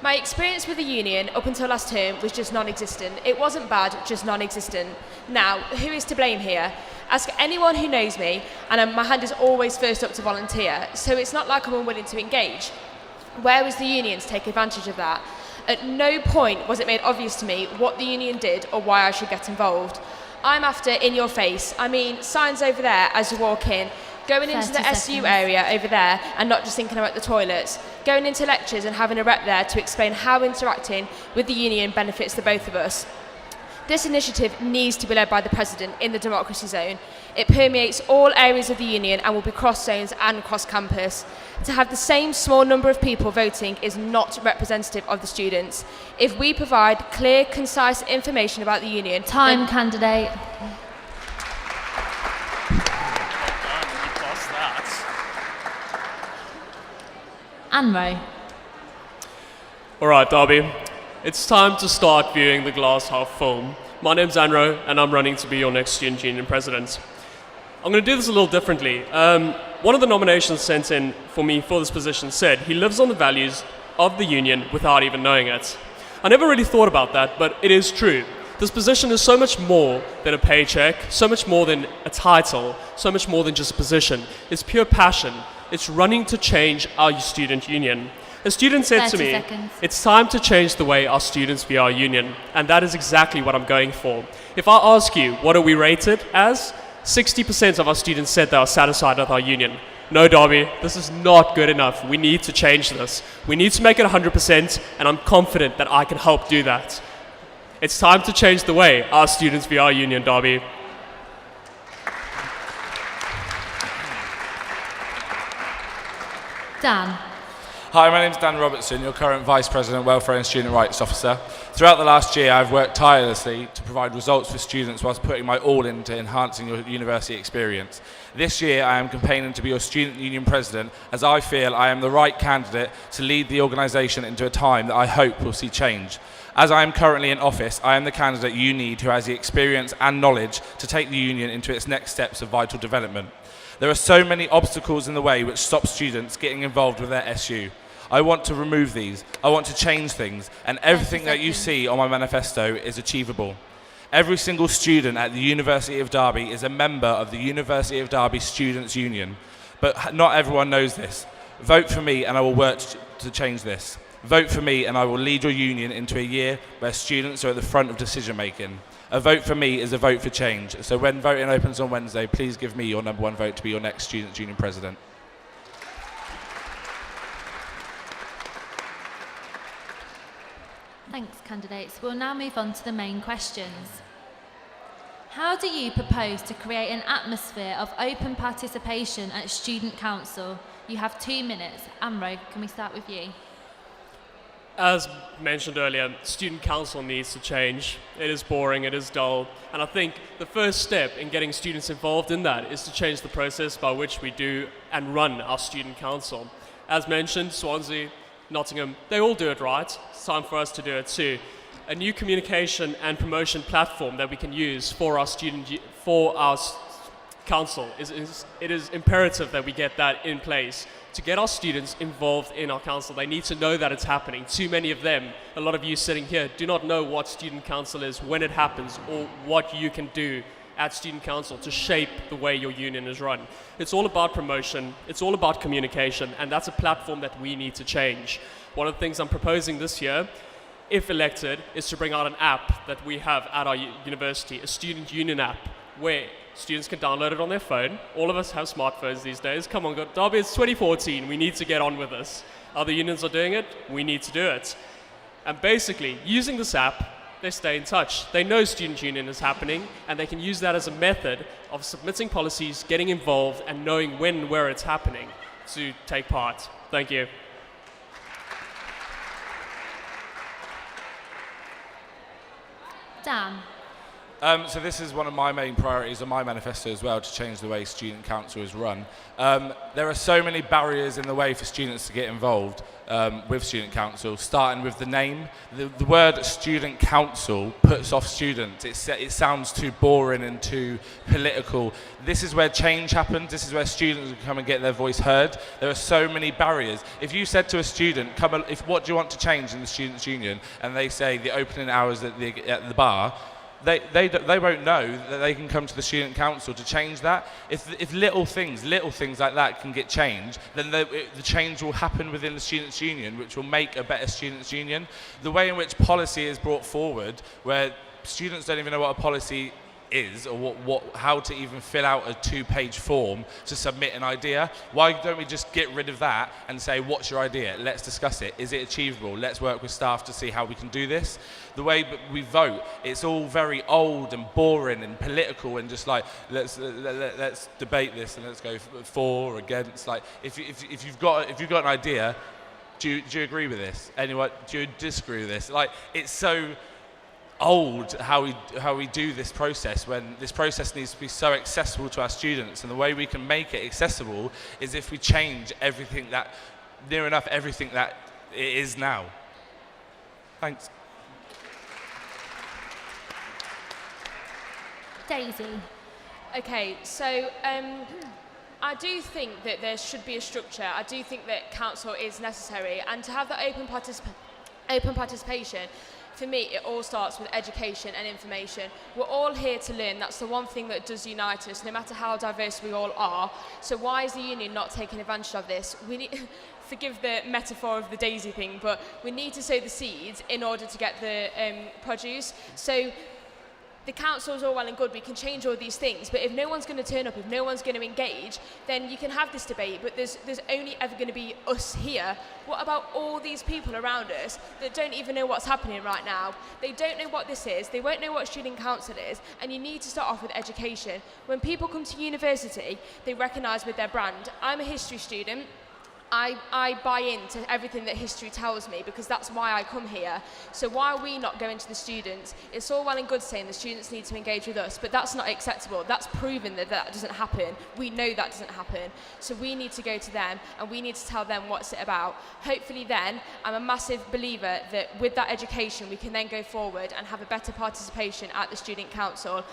My experience with the union up until last term was just non-existent. It wasn't bad, just non-existent. Now, who is to blame here? Ask anyone who knows me, and my hand is always first up to volunteer, so it's not like I'm unwilling to engage. Where was the union to take advantage of that? At no point was it made obvious to me what the union did or why I should get involved. I'm after in your face. I mean, signs over there as you walk in, going into the SU area over there and not just thinking about the toilets, going into lectures and having a rep there to explain how interacting with the union benefits the both of us. This initiative needs to be led by the President in the democracy zone. It permeates all areas of the union and will be cross zones and cross campus. To have the same small number of people voting is not representative of the students. If we provide clear, concise information about the union... Time, candidate. Anro. All right, Derby. It's time to start viewing the glass half full. My name's Anro, and I'm running to be your next Student Union President. I'm going to do this a little differently. One of the nominations sent in for me for this position said he lives on the values of the union without even knowing it. I never really thought about that, but it is true. This position is so much more than a paycheck, so much more than a title, so much more than just a position. It's pure passion. It's running to change our student union. A student said to 30 me, seconds. it's time to change the way our students view our union, and that is exactly what I'm going for. If I ask you, what are we rated as? 60% of our students said they are satisfied with our union. No, Derby, this is not good enough. We need to change this. We need to make it 100%, and I'm confident that I can help do that. It's time to change the way our students view our union, Derby. Dan. Hi, my name's Dan Robertson, your current Vice President, Welfare and Student Rights Officer. Throughout the last year, I've worked tirelessly to provide results for students whilst putting my all into enhancing your university experience. This year, I am campaigning to be your Student Union President, as I feel I am the right candidate to lead the organisation into a time that I hope will see change. As I am currently in office, I am the candidate you need who has the experience and knowledge to take the union into its next steps of vital development. There are so many obstacles in the way which stop students getting involved with their SU. I want to remove these, I want to change things, and everything that you see on my manifesto is achievable. Every single student at the University of Derby is a member of the University of Derby Students' Union, but not everyone knows this. Vote for me and I will work to change this. Vote for me and I will lead your union into a year where students are at the front of decision making. A vote for me is a vote for change. So when voting opens on Wednesday, please give me your #1 vote to be your next Students' Union President. Thanks, candidates. We'll now move on to the main questions. How do you propose to create an atmosphere of open participation at Student Council? You have 2 minutes. Amro, can we start with you? As mentioned earlier, student council needs to change. It is boring, it is dull, and I think the first step in getting students involved in that is to change the process by which we do and run our student council. As mentioned, Swansea, Nottingham, they all do it right. It's time for us to do it too. A new communication and promotion platform that we can use for our council it is imperative that we get that in place. To get our students involved in our council, they need to know that it's happening. Too many of them, a lot of you sitting here, do not know what student council is, when it happens, or what you can do at student council to shape the way your union is run. It's all about promotion, it's all about communication, and that's a platform that we need to change. One of the things I'm proposing this year, if elected, is to bring out an app that we have at our university, a student union app, where students can download it on their phone. All of us have smartphones these days. Come on, Derby, it's 2014. We need to get on with this. Other unions are doing it. We need to do it. And basically, using this app, they stay in touch. They know student union is happening, and they can use that as a method of submitting policies, getting involved, and knowing when and where it's happening to take part. Thank you. Dan. So this is one of my main priorities on my manifesto as well, to change the way student council is run. There are so many barriers in the way for students to get involved with student council, starting with the name. The word student council puts off students. It sounds too boring and too political. This is where change happens. This is where students can come and get their voice heard. There are so many barriers. If you said to a student, what do you want to change in the students' union? And they say the opening hours at the bar, they won't know that they can come to the student council to change that. If little things like that can get changed, then the change will happen within the students' union, which will make a better students' union. The way in which policy is brought forward, where students don't even know what a policy is, or how to even fill out a 2-page form to submit an idea. Why don't we just get rid of that and say, what's your idea? Let's discuss it. Is it achievable? Let's work with staff to see how we can do this. The way we vote, it's all very old and boring and political, and just like, let's debate this and let's go for or against. Like, if you've got an idea, do you agree with this? Anyone, do you disagree with this? Like, it's so old how we do this process, when this process needs to be so accessible to our students. And the way we can make it accessible is if we change everything that it is now. Thanks. Daisy. Okay, so I do think that there should be a structure. I do think that council is necessary, and to have that open participation, for me, it all starts with education and information. We're all here to learn. That's the one thing that does unite us, no matter how diverse we all are. So why is the union not taking advantage of this? We need, forgive the metaphor of the daisy thing, but we need to sow the seeds in order to get the produce. So the council is all well and good, we can change all these things, but if no one's going to turn up, if no one's going to engage, then you can have this debate, but there's only ever going to be us here. What about all these people around us that don't even know what's happening right now? They don't know what this is, they won't know what student council is, and you need to start off with education. When people come to university, they recognise with their brand. I'm a history student. I buy into everything that history tells me because that's why I come here. So why are we not going to the students? It's all well and good saying the students need to engage with us, but that's not acceptable. That's proven that that doesn't happen. We know that doesn't happen. So we need to go to them and we need to tell them what's it about. Hopefully then, I'm a massive believer that with that education, we can then go forward and have a better participation at the student council.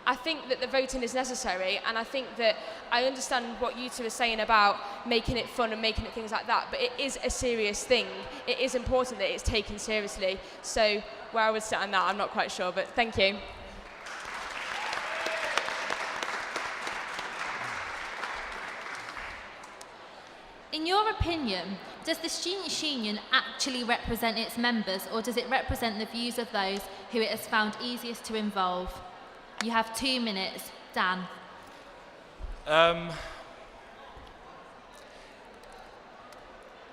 I think that the voting is necessary, and I think that I understand what you two are saying about making it fun and making it things like that, but it is a serious thing. It is important that it's taken seriously. So where I would sit on that, I'm not quite sure, but thank you. In your opinion, does the Students' Union actually represent its members, or does it represent the views of those who it has found easiest to involve? You have 2 minutes. Dan.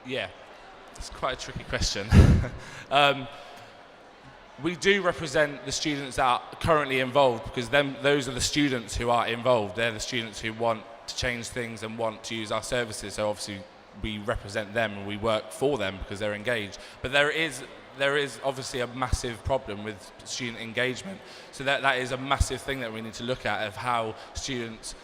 Yeah, it's quite a tricky question. We do represent the students that are currently involved because those are the students who are involved. They're the students who want to change things and want to use our services. So obviously we represent them and we work for them because they're engaged. But there is obviously a massive problem with student engagement. So that is a massive thing that we need to look at of how students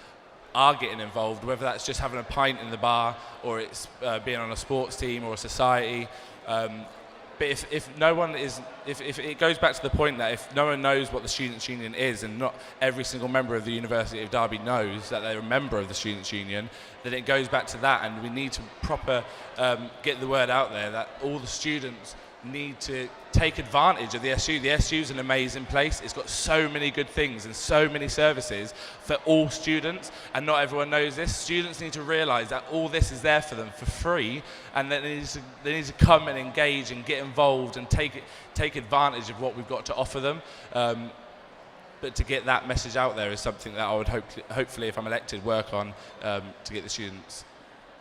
are getting involved, whether that's just having a pint in the bar or it's being on a sports team or a society. But if no one is, if it goes back to the point that if no one knows what the Students' Union is and not every single member of the University of Derby knows that they're a member of the Students' Union, then it goes back to that, and we need to get the word out there that all the students need to take advantage of the SU. The SU is an amazing place. It's got so many good things and so many services for all students, and not everyone knows this. Students need to realise that all this is there for them for free, and that they need to come and engage and get involved and take advantage of what we've got to offer them. But to get that message out there is something that I would hopefully, if I'm elected, work on to get the students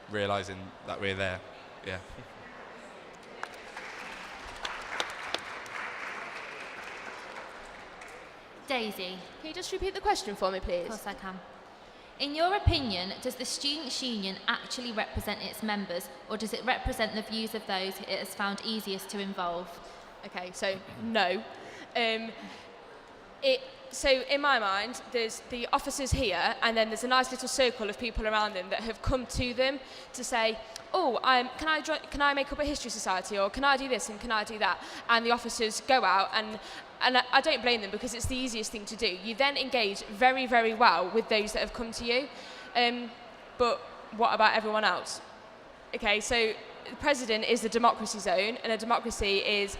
realising that we're there. Yeah. Daisy. Can you just repeat the question for me, please? Of course I can. In your opinion, does the Students' Union actually represent its members, or does it represent the views of those it has found easiest to involve? Okay, so no. So in my mind, there's the officers here, and then there's a nice little circle of people around them that have come to them to say, oh, can I make up a history society, or can I do this and can I do that? And the officers go out, and I don't blame them because it's the easiest thing to do. You then engage very, very well with those that have come to you. But what about everyone else? Okay, so the president is the democracy zone, and a democracy is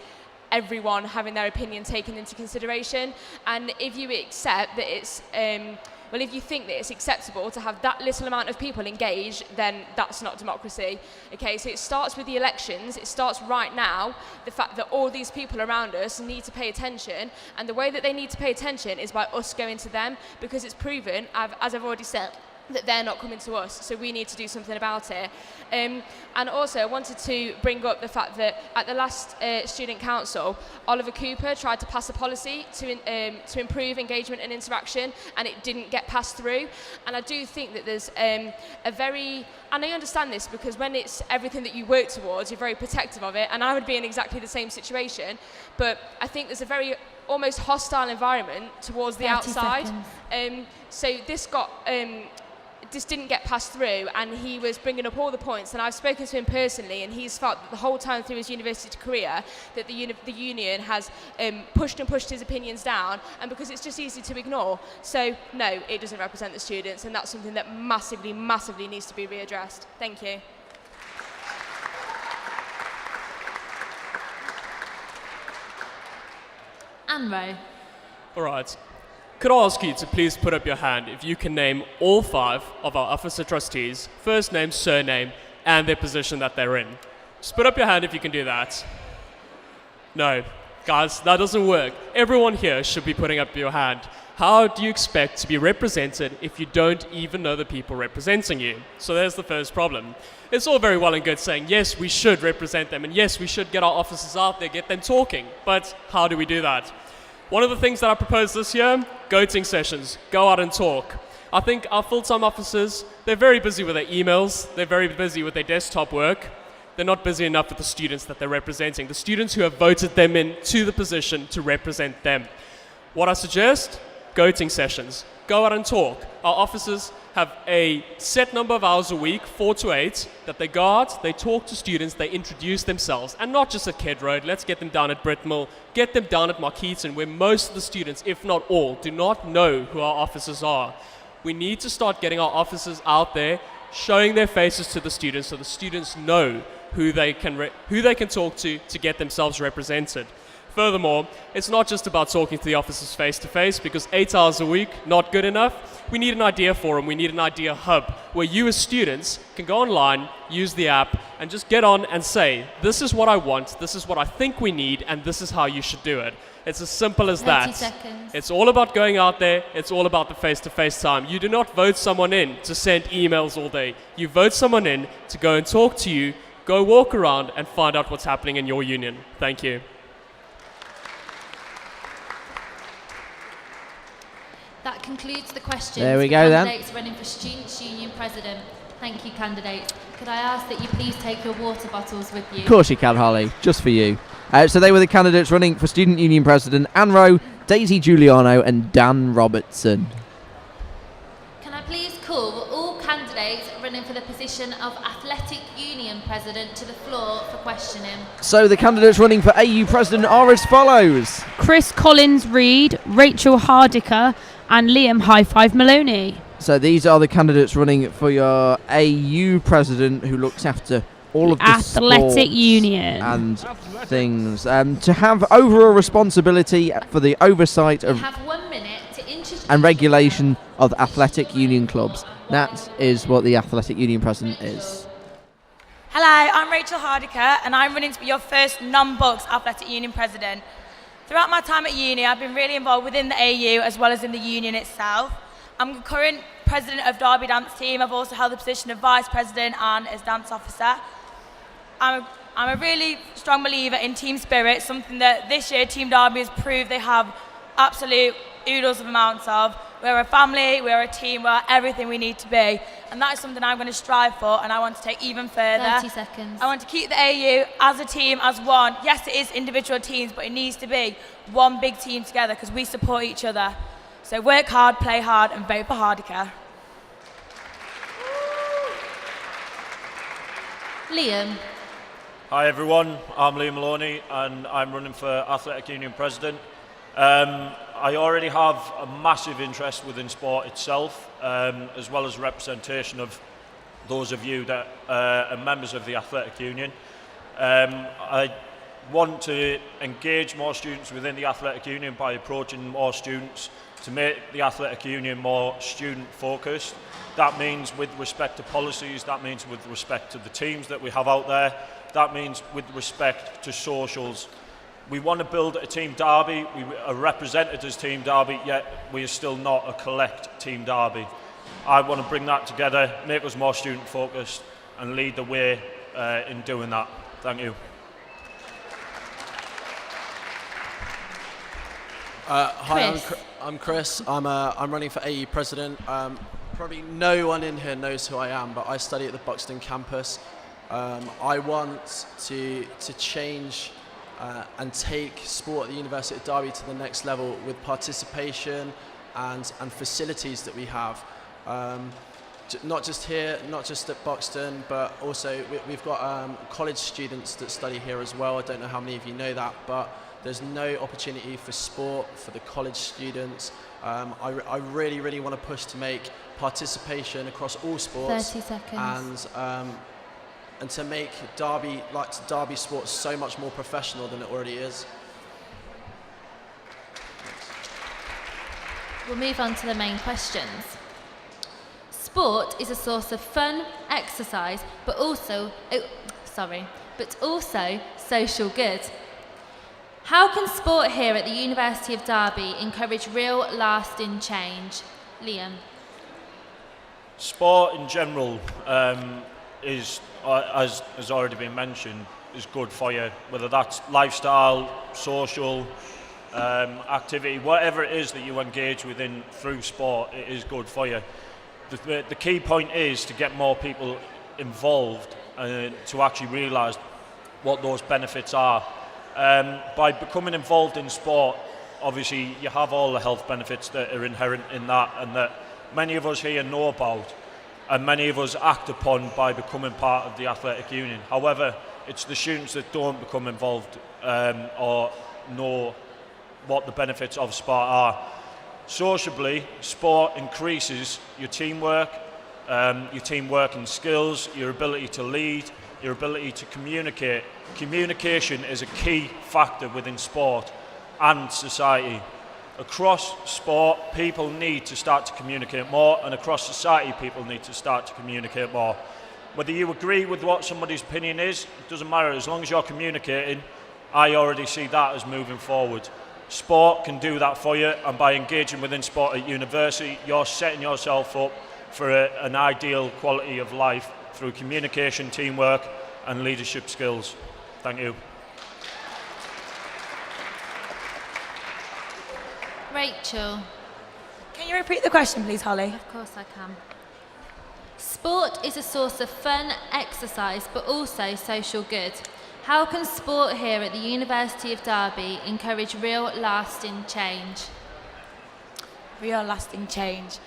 everyone having their opinion taken into consideration. And if you accept that it's, if you think that it's acceptable to have that little amount of people engaged, then that's not democracy. Okay, so it starts with the elections. It starts right now, the fact that all these people around us need to pay attention, and the way that they need to pay attention is by us going to them, because it's proven, as I've already said, that they're not coming to us, so we need to do something about it. And also, I wanted to bring up the fact that at the last student council, Oliver Cooper tried to pass a policy to improve engagement and interaction, and it didn't get passed through. And I do think that there's and I understand this because when it's everything that you work towards, you're very protective of it, and I would be in exactly the same situation. But I think there's a very almost hostile environment towards the outside. So this didn't get passed through, and he was bringing up all the points, and I've spoken to him personally, and he's felt that the whole time through his university career that the union has pushed his opinions down, and because it's just easy to ignore. So no, it doesn't represent the students, and that's something that massively, massively needs to be readdressed. Thank you. Anro. All right. Could I ask you to please put up your hand if you can name all 5 of our officer trustees, first name, surname, and their position that they're in? Just put up your hand if you can do that. No. Guys, that doesn't work. Everyone here should be putting up your hand. How do you expect to be represented if you don't even know the people representing you? So there's the first problem. It's all very well and good saying, yes, we should represent them, and yes, we should get our officers out there, get them talking. But how do we do that? One of the things that I proposed this year, goating sessions. Go out and talk. I think our full-time officers, they're very busy with their emails, they're very busy with their desktop work. They're not busy enough with the students that they're representing, the students who have voted them into the position to represent them. What I suggest, goating sessions. Go out and talk. Our officers have a set number of hours a week, 4 to 8, that they go out, they talk to students, they introduce themselves, and not just at Ked Road. Let's get them down at Britmill, get them down at Markeaton, where most of the students, if not all, do not know who our officers are. We need to start getting our officers out there, showing their faces to the students so the students know who they can talk to get themselves represented. Furthermore, it's not just about talking to the officers face to face, because 8 hours a week, not good enough. We need an idea forum, we need an idea hub, where you as students can go online, use the app, and just get on and say, this is what I want, this is what I think we need, and this is how you should do it. It's as simple as 30 that. seconds. It's all about going out there, it's all about the face-to-face time. You do not vote someone in to send emails all day. You vote someone in to go and talk to you, go walk around and find out what's happening in your union. Thank you. That concludes the questions. There we for go then. Candidates running for Students' Union President. Thank you, candidates. Could I ask that you please take your water bottles with you? Of course you can, Holly, just for you. So they were the candidates running for Student Union President: Anro, Daisy Giuliano and Dan Robertson. Can I please call all candidates running for the position of Athletic Union President to the floor for questioning? So the candidates running for AU President are as follows: Chris Collins-Reid, Rachel Hardiker and Liam High Five Maloney. So these are the candidates running for your AU President, who looks after all of the Athletic sports Union and things. To have overall responsibility for the oversight You of have 1 minute to introduce and regulation of athletic union clubs. That is what the Athletic Union President is. Hello, I'm Rachel Hardiker and I'm running to be your first non-Bucks Athletic Union President. Throughout my time at uni, I've been really involved within the AU as well as in the union itself. I'm the current president of Derby Dance Team. I've also held the position of vice president and as dance officer. I'm a really strong believer in team spirit, something that this year Team Derby has proved they have absolute oodles of amounts of. We're a family, we're a team, we're everything we need to be. And that is something I'm going to strive for and I want to take even further. 30 seconds. I want to keep the AU as a team, as one. Yes, it is individual teams, but it needs to be one big team together because we support each other. So work hard, play hard and vote for Hardiker. Liam. Hi everyone, I'm Liam Maloney and I'm running for Athletic Union President. I already have a massive interest within sport itself, as well as representation of those of you that are members of the Athletic Union. I want to engage more students within the Athletic Union by approaching more students to make the Athletic Union more student focused. That means with respect to policies, that means with respect to the teams that we have out there, that means with respect to socials. We want to build a Team Derby, we are represented as Team Derby, yet we are still not a collect Team Derby. I want to bring that together, make us more student focused and lead the way in doing that. Thank you. Hi, I'm Chris. I'm running for AU President. Probably no one in here knows who I am, but I study at the Buxton campus. I want to change and take sport at the University of Derby to the next level with participation and facilities that we have. Not just here, not just at Buxton, but also we've got college students that study here as well. I don't know how many of you know that, but there's no opportunity for sport for the college students. I really, really want to push to make participation across all sports 30 seconds. And to make Derby sports so much more professional than it already is. We'll move on to the main questions. Sport is a source of fun, exercise, but also social good. How can sport here at the University of Derby encourage real, lasting change? Liam. Sport in general is, as has already been mentioned, is good for you, whether that's lifestyle, social, activity, whatever it is that you engage within through sport, it is good for you. The key point is to get more people involved and to actually realise what those benefits are. By becoming involved in sport, obviously you have all the health benefits that are inherent in that and that many of us here know about and many of us act upon by becoming part of the athletic union. However, it's the students that don't become involved or know what the benefits of sport are. Sociably, sport increases your teamwork and skills, your ability to lead, your ability to communicate. Communication is a key factor within sport and society. Across sport, people need to start to communicate more, and across society, people need to start to communicate more. Whether you agree with what somebody's opinion is, it doesn't matter. As long as you're communicating, I already see that as moving forward. Sport can do that for you, and by engaging within sport at university, you're setting yourself up for an ideal quality of life through communication, teamwork, and leadership skills. Thank you. Rachel. Can you repeat the question, please, Holly? Of course I can. Sport is a source of fun, exercise, but also social good. How can sport here at the University of Derby encourage real, lasting change? Real, lasting change.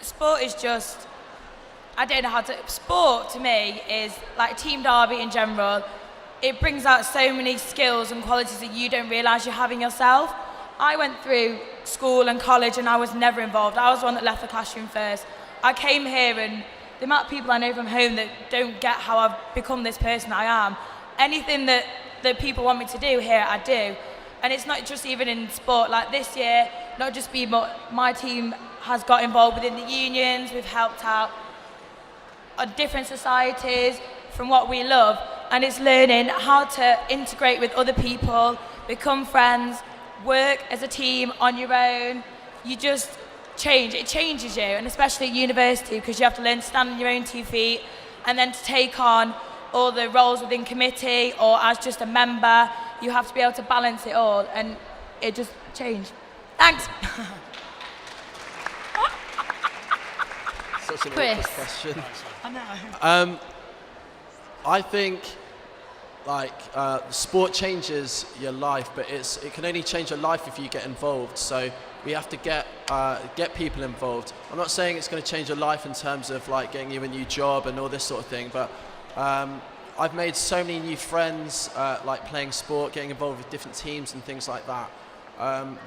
Sport is just, I don't know how to, sport to me is like Team Derby in general. It brings out so many skills and qualities that you don't realise you have in yourself. I went through school and college and I was never involved. I was the one that left the classroom first. I came here and the amount of people I know from home that don't get how I've become this person I am. Anything that people want me to do here, I do. And it's not just even in sport. Like this year, not just me, but my team has got involved within the unions. We've helped out different societies from what we love. And it's learning how to integrate with other people, become friends, work as a team on your own. You just change. It changes you, and especially at university, because you have to learn to stand on your own 2 feet and then to take on all the roles within committee or as just a member. You have to be able to balance it all, and it just changed. Thanks. Such an Chris. awkward question. I know. I think sport changes your life, but it can only change your life if you get involved. So we have to get people involved. I'm not saying it's going to change your life in terms of like getting you a new job and all this sort of thing, but I've made so many new friends like playing sport, getting involved with different teams and things like that.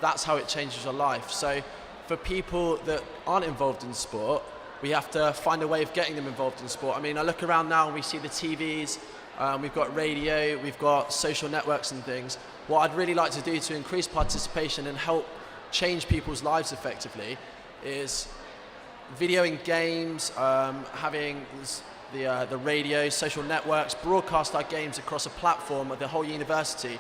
That's how it changes your life. So for people that aren't involved in sport, we have to find a way of getting them involved in sport. I mean, I look around now and we see the TVs, we've got radio, we've got social networks and things. What I'd really like to do to increase participation and help change people's lives effectively is videoing games, having the radio, social networks, broadcast our games across a platform of the whole university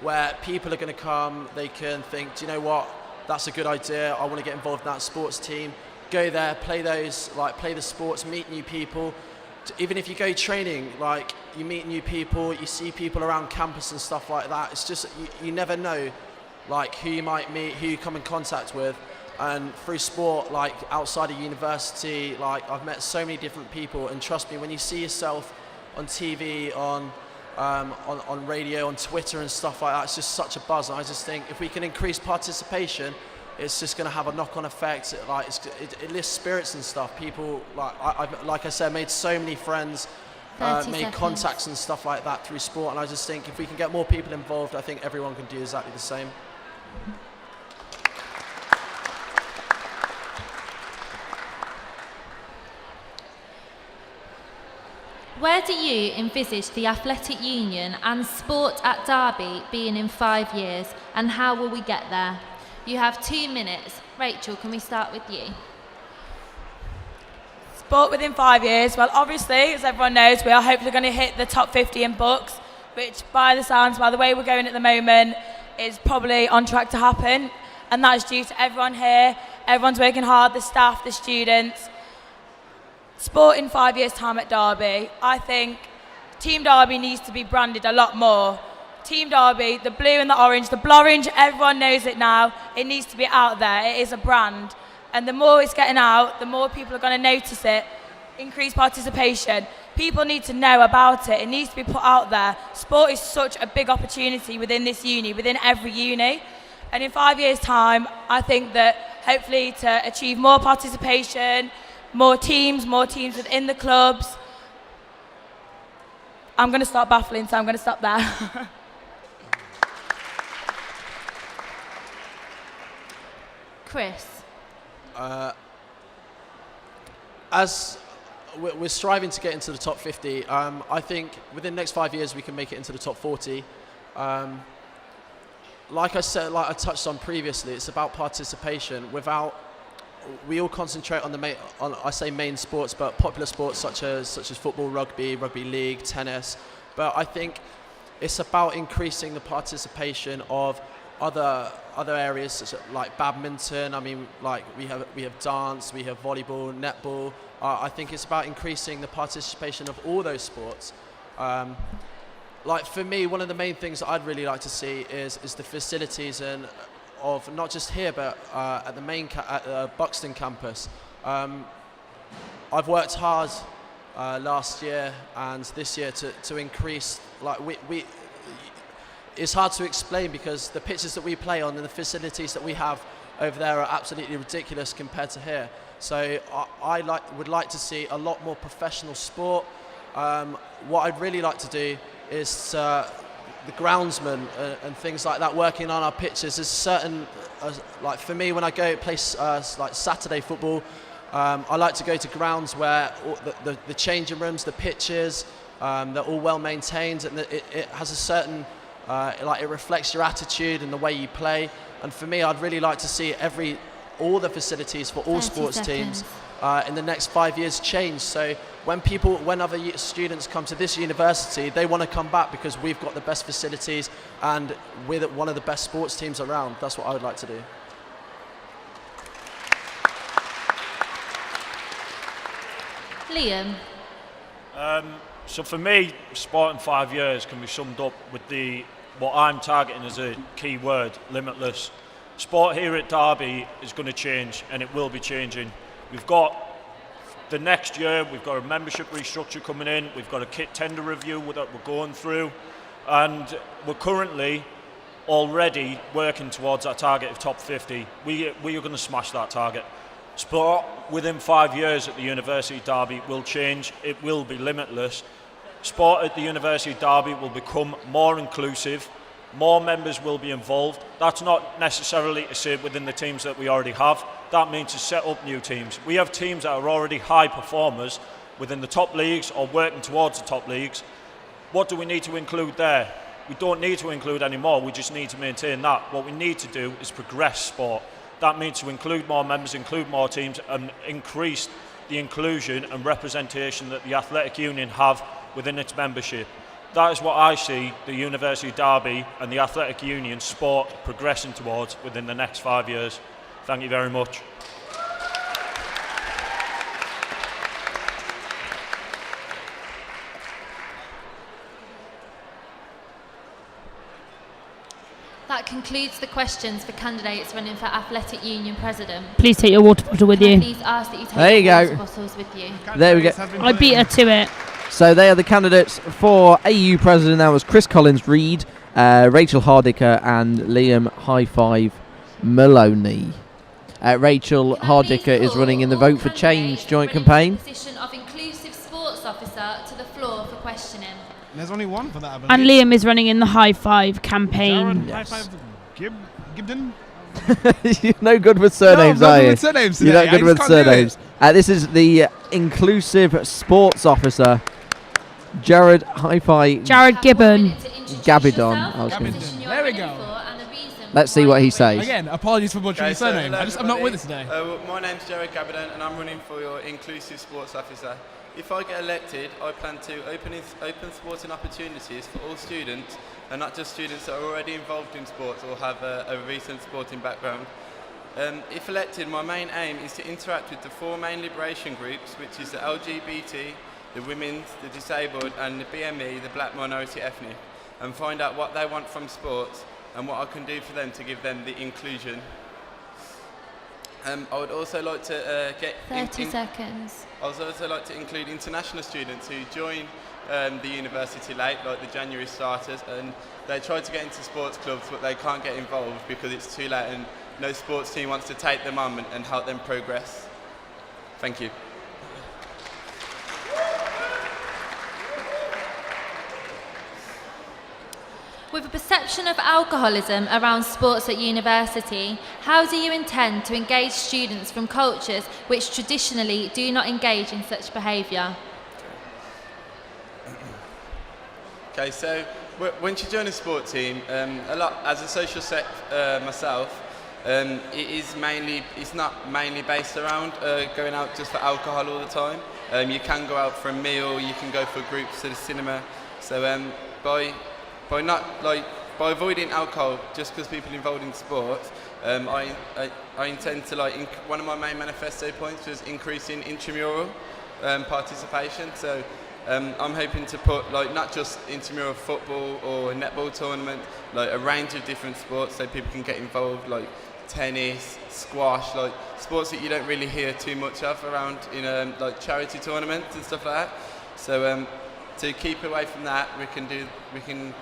where people are going to come, they can think, do you know what, that's a good idea, I want to get involved in that sports team. Go there, play the sports, meet new people. Even if you go training, like you meet new people, you see people around campus and stuff like that. It's just, you never know like who you might meet, who you come in contact with. And through sport, like outside of university, like I've met so many different people, and trust me, when you see yourself on TV, on radio, on Twitter and stuff like that, it's just such a buzz. And I just think if we can increase participation, it's just going to have a knock-on effect. It lifts spirits and stuff. People, like I said, made so many friends, made contacts and stuff like that through sport. And I just think if we can get more people involved, I think everyone can do exactly the same. Where do you envisage the athletic union and sport at Derby being in 5 years, and how will we get there? You have 2 minutes. Rachel, can we start with you? Sport within 5 years. Well, obviously, as everyone knows, we are hopefully going to hit the top 50 in books, which by the way we're going at the moment, is probably on track to happen. And that is due to everyone here. Everyone's working hard, the staff, the students. Sport in 5 years' time at Derby. I think Team Derby needs to be branded a lot more. Team Derby, the blue and the orange, the Blorange, everyone knows it now. It needs to be out there. It is a brand. And the more it's getting out, the more people are going to notice it. Increased participation. People need to know about it. It needs to be put out there. Sport is such a big opportunity within this uni, within every uni. And in 5 years' time, I think that hopefully to achieve more participation, more teams within the clubs. I'm going to start baffling, so I'm going to stop there. Chris. As we're striving to get into the top 50, I think within the next 5 years we can make it into the top 40. Like I said, like I touched on previously, it's about participation. We all concentrate on the main sports, but popular sports such as football, rugby league, tennis. But I think it's about increasing the participation of other areas such as like badminton. I mean, like we have dance, we have volleyball, netball. I think it's about increasing the participation of all those sports. Like for me, one of the main things that I'd really like to see is the facilities and of not just here but at the Buxton campus. I've worked hard last year and this year to increase. Like we it's hard to explain because the pitches that we play on and the facilities that we have over there are absolutely ridiculous compared to here. So I would like to see a lot more professional sport. What I'd really like to do is the groundsmen and things like that working on our pitches. There's certain, like for me when I go play like Saturday football, I like to go to grounds where the changing rooms, the pitches, they're all well maintained and it has a certain, like it reflects your attitude and the way you play. And for me, I'd really like to see all the facilities for all sports teams in the next 5 years change. So when other students come to this university, they want to come back because we've got the best facilities and we're one of the best sports teams around. That's what I would like to do. Liam. So for me, sport in 5 years can be summed up with what I'm targeting as a key word, limitless. Sport here at Derby is going to change and it will be changing. We've got the next year, we've got a membership restructure coming in, we've got a kit tender review that we're going through, and we're currently already working towards that target of top 50. We are going to smash that target. Sport within 5 years at the University of Derby will change, it will be limitless. Sport at the University of Derby will become more inclusive, more members will be involved. That's not necessarily to say within the teams that we already have. That means to set up new teams. We have teams that are already high performers within the top leagues or working towards the top leagues. What do we need to include there? We don't need to include any more, we just need to maintain that. What we need to do is progress sport. That means to include more members, include more teams and increase the inclusion and representation that the Athletic Union have within its membership. That is what I see the University of Derby and the Athletic Union sport progressing towards within the next 5 years. Thank you very much. That concludes the questions for candidates running for Athletic Union President. Please take your water bottle with Can I you. please ask that you take There you your go. water bottles with you. There we go. I beat her to it. So they are the candidates for AU President. That was Chris Collins-Reid, Rachel Hardiker and Liam High Five Maloney. Rachel Hardiker is running in the Vote for Change joint campaign. Position of Inclusive Sports Officer to the floor for questioning. There's only one for that, I believe. And Liam is running in the High Five campaign. High Five Gibden? You're no good with surnames, no, I'm not are good you? with surnames You're today. not good I with just can't do surnames. This is the Inclusive Sports Officer, Jared Hi-Fi. Jared Gibbon. Gabidon. I was going to Position you're There we running go. for and the reason Let's see what he says. Again, apologies for butchering your surname. hello I'm not with us everybody. today. Well, my name's Jared Gabardon and I'm running for your inclusive sports officer. If I get elected, I plan to open sporting opportunities for all students and not just students that are already involved in sports or have a recent sporting background. If elected, my main aim is to interact with the 4 main liberation groups, which is the LGBT, the women's, the disabled and the BME, the black minority ethnic, and find out what they want from sports and what I can do for them to give them the inclusion. I would also like to get 30 seconds. I would also like to include international students who join the university late, like the January starters, and they try to get into sports clubs but they can't get involved because it's too late and no sports team wants to take them on and help them progress. Thank you. With a perception of alcoholism around sports at university, how do you intend to engage students from cultures which traditionally do not engage in such behaviour? Okay, so once you join a sport team, as a social sec myself, it's not mainly based around going out just for alcohol all the time. You can go out for a meal, you can go for groups to the cinema. So by avoiding alcohol just because people involved in sports, I intend to one of my main manifesto points was increasing intramural participation. So I'm hoping to put not just intramural football or a netball tournament, a range of different sports so people can get involved, like tennis, squash, sports that you don't really hear too much of around in charity tournaments and stuff like that. So to keep away from that, we can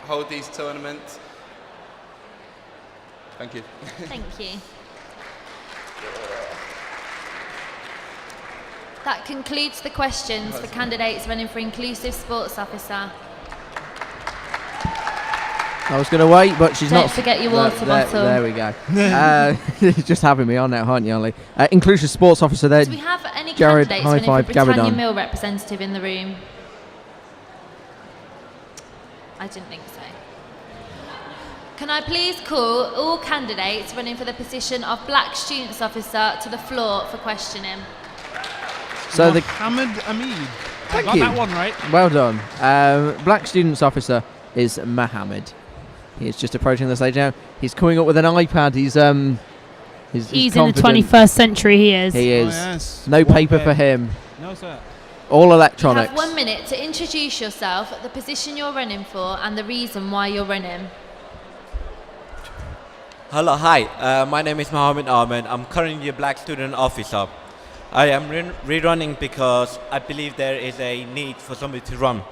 hold these tournaments. Thank you. Thank you. That concludes the questions for candidates running for Inclusive Sports Officer. I was going to wait, but she's Don't not. forget your water bottle. There we go. Just having me on now, aren't you, Ollie? Inclusive Sports Officer there. Do we have any Jared, candidates high running for five, Britannia Gabardon. Mill representative in the room? I didn't think so. Can I please call all candidates running for the position of Black Students Officer to the floor for questioning? So Mohammed Amid. I Thank got you. that one right. Well done. Black Students Officer is Mohammed. He is just approaching the stage now. He's coming up with an iPad. He's in the confident. 21st century, he is. He is. Oh, yes. No One paper pen. for him. No, sir. All You electronics. have 1 minute to introduce yourself, the position you're running for, and the reason why you're running. Hello, hi. My name is Mohammed Ahmed. I'm currently a Black Student Officer. I am rerunning because I believe there is a need for somebody to run.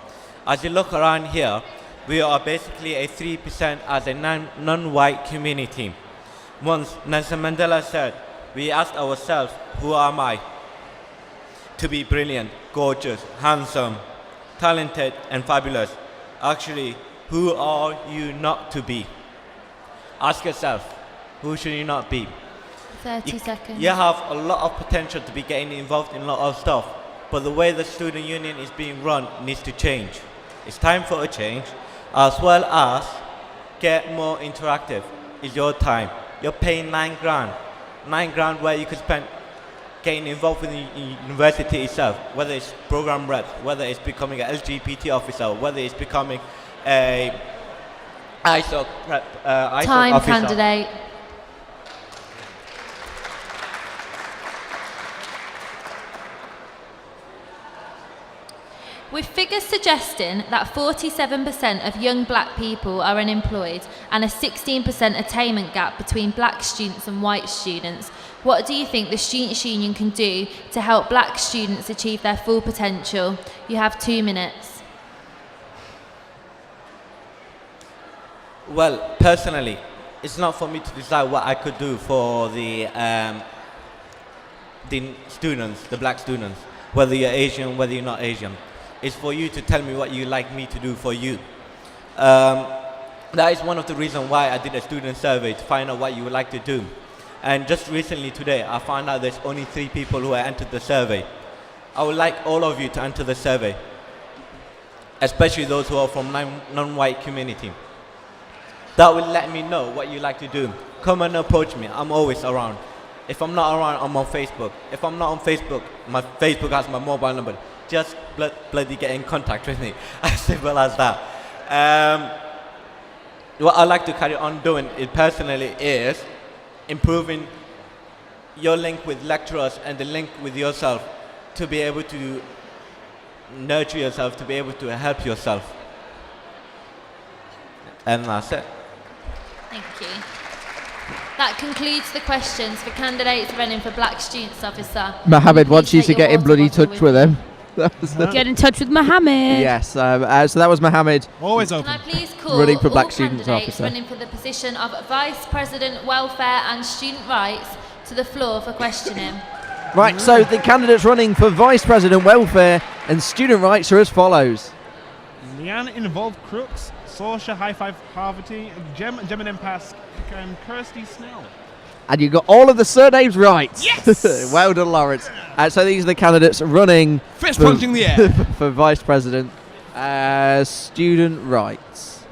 As you look around here, we are basically a 3% as a non-white community. Once Nelson Mandela said, we asked ourselves, who am I? To be brilliant, gorgeous, handsome, talented, and fabulous. Actually, who are you not to be? Ask yourself, who should you not be? 30 seconds. You have a lot of potential to be getting involved in a lot of stuff, but the way the student union is being run needs to change. It's time for a change, as well as get more interactive. It's your time. You're paying $9 grand. $9 grand where you could spend getting involved with the university itself, whether it's program rep, whether it's becoming an LGBT officer, whether it's becoming a ISOC prep, ISOC Time, officer. candidate. With figures suggesting that 47% of young black people are unemployed and a 16% attainment gap between black students and white students, what do you think the Students' Union can do to help black students achieve their full potential? You have 2 minutes. Well, personally, it's not for me to decide what I could do for the students, the black students, whether you're Asian, whether you're not Asian. It's for you to tell me what you like me to do for you. That is one of the reasons why I did a student survey, to find out what you would like to do. And just recently today, I found out there's only 3 people who have entered the survey. I would like all of you to enter the survey, especially those who are from non-white community. That will let me know what you like to do. Come and approach me. I'm always around. If I'm not around, I'm on Facebook. If I'm not on Facebook, my Facebook has my mobile number. Just bloody get in contact with me. As simple as that. What I like to carry on doing it personally is improving your link with lecturers and the link with yourself to be able to nurture yourself, to be able to help yourself. And that's it. Thank you. That concludes the questions for candidates running for Black Students Officer. Mohammed wants you Please to take get your in bloody water bottle touch with him. Get in touch with Mohammed. Yes, so that was Mohammed. Always Can I please call running for all Black Students candidates Officer. running for the position of Vice President Welfare and Student Rights to the floor for questioning? Right, so the candidates running for Vice President Welfare and Student Rights are as follows. Leanne Involved Crooks, Sorsha High Five Poverty, Gemini Pask, and Kirsty Snell. And you got all of the surnames right. Yes! Well done, Lawrence. So these are the candidates running Fist punching the air. for Vice President. Student Rights.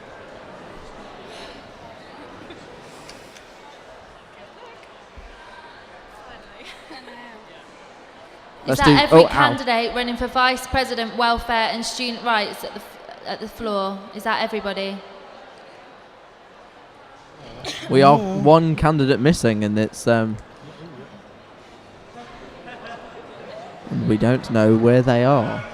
Is that every candidate running for Vice President Welfare and Student Rights at the floor? Is that everybody? We are one candidate missing, and it's we don't know where they are.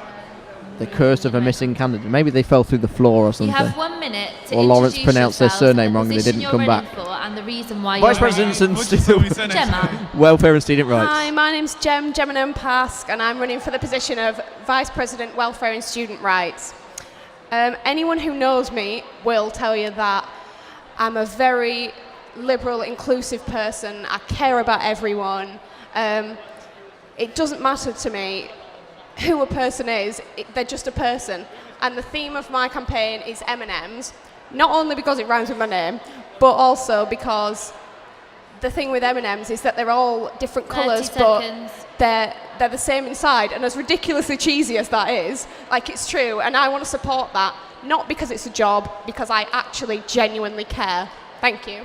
The curse of a missing candidate. Maybe they fell through the floor or You something. have 1 minute to Or Lawrence introduce pronounced their yourselves surname and the wrong and they position didn't come you're back. running for and the reason why Vice you're President running. and Gemma. Welfare and Student Rights. Hi, my name's Gemma Pask, and I'm running for the position of Vice President Welfare and Student Rights. Anyone who knows me will tell you that I'm a very liberal, inclusive person. I care about everyone. It doesn't matter to me who a person is, they're just a person. And the theme of my campaign is M&Ms, not only because it rhymes with my name, but also because the thing with M&Ms is that they're all different 30 colours, seconds. but they're the same inside. And as ridiculously cheesy as that is, like, it's true, and I want to support that, not because it's a job, because I actually genuinely care. Thank you.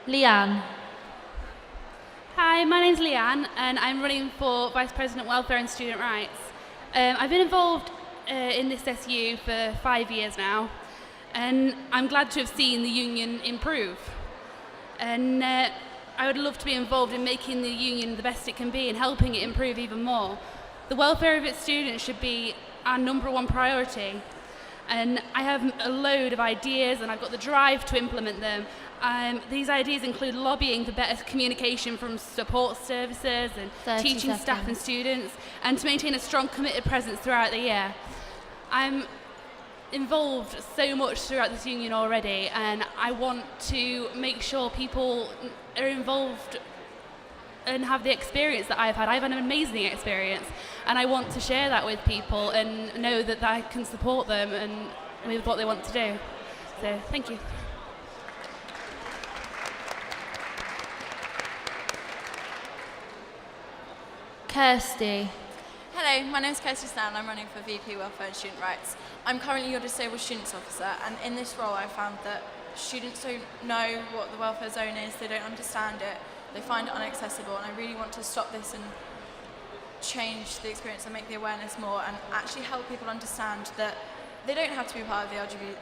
Leanne. Hi, my name's Leanne and I'm running for Vice President Welfare and Student Rights. I've been involved in this SU for 5 years now and I'm glad to have seen the union improve. And I would love to be involved in making the union the best it can be and helping it improve even more. The welfare of its students should be our #1 priority. And I have a load of ideas and I've got the drive to implement them. These ideas include lobbying for better communication from support services and 30 teaching staff and seconds. students, and to maintain a strong, committed presence throughout the year. I'm involved so much throughout this union already, and I want to make sure people are involved and have the experience that I've had. I've had an amazing experience, and I want to share that with people and know that I can support them and with what they want to do. So, thank you. Kirsty. Hello, my name is Kirsty Snell and I'm running for VP Welfare and Student Rights. I'm currently your Disabled Students Officer, and in this role I found that students don't know what the welfare zone is, they don't understand it, they find it inaccessible, and I really want to stop this and change the experience and make the awareness more and actually help people understand that they don't have to be part of the LGBT,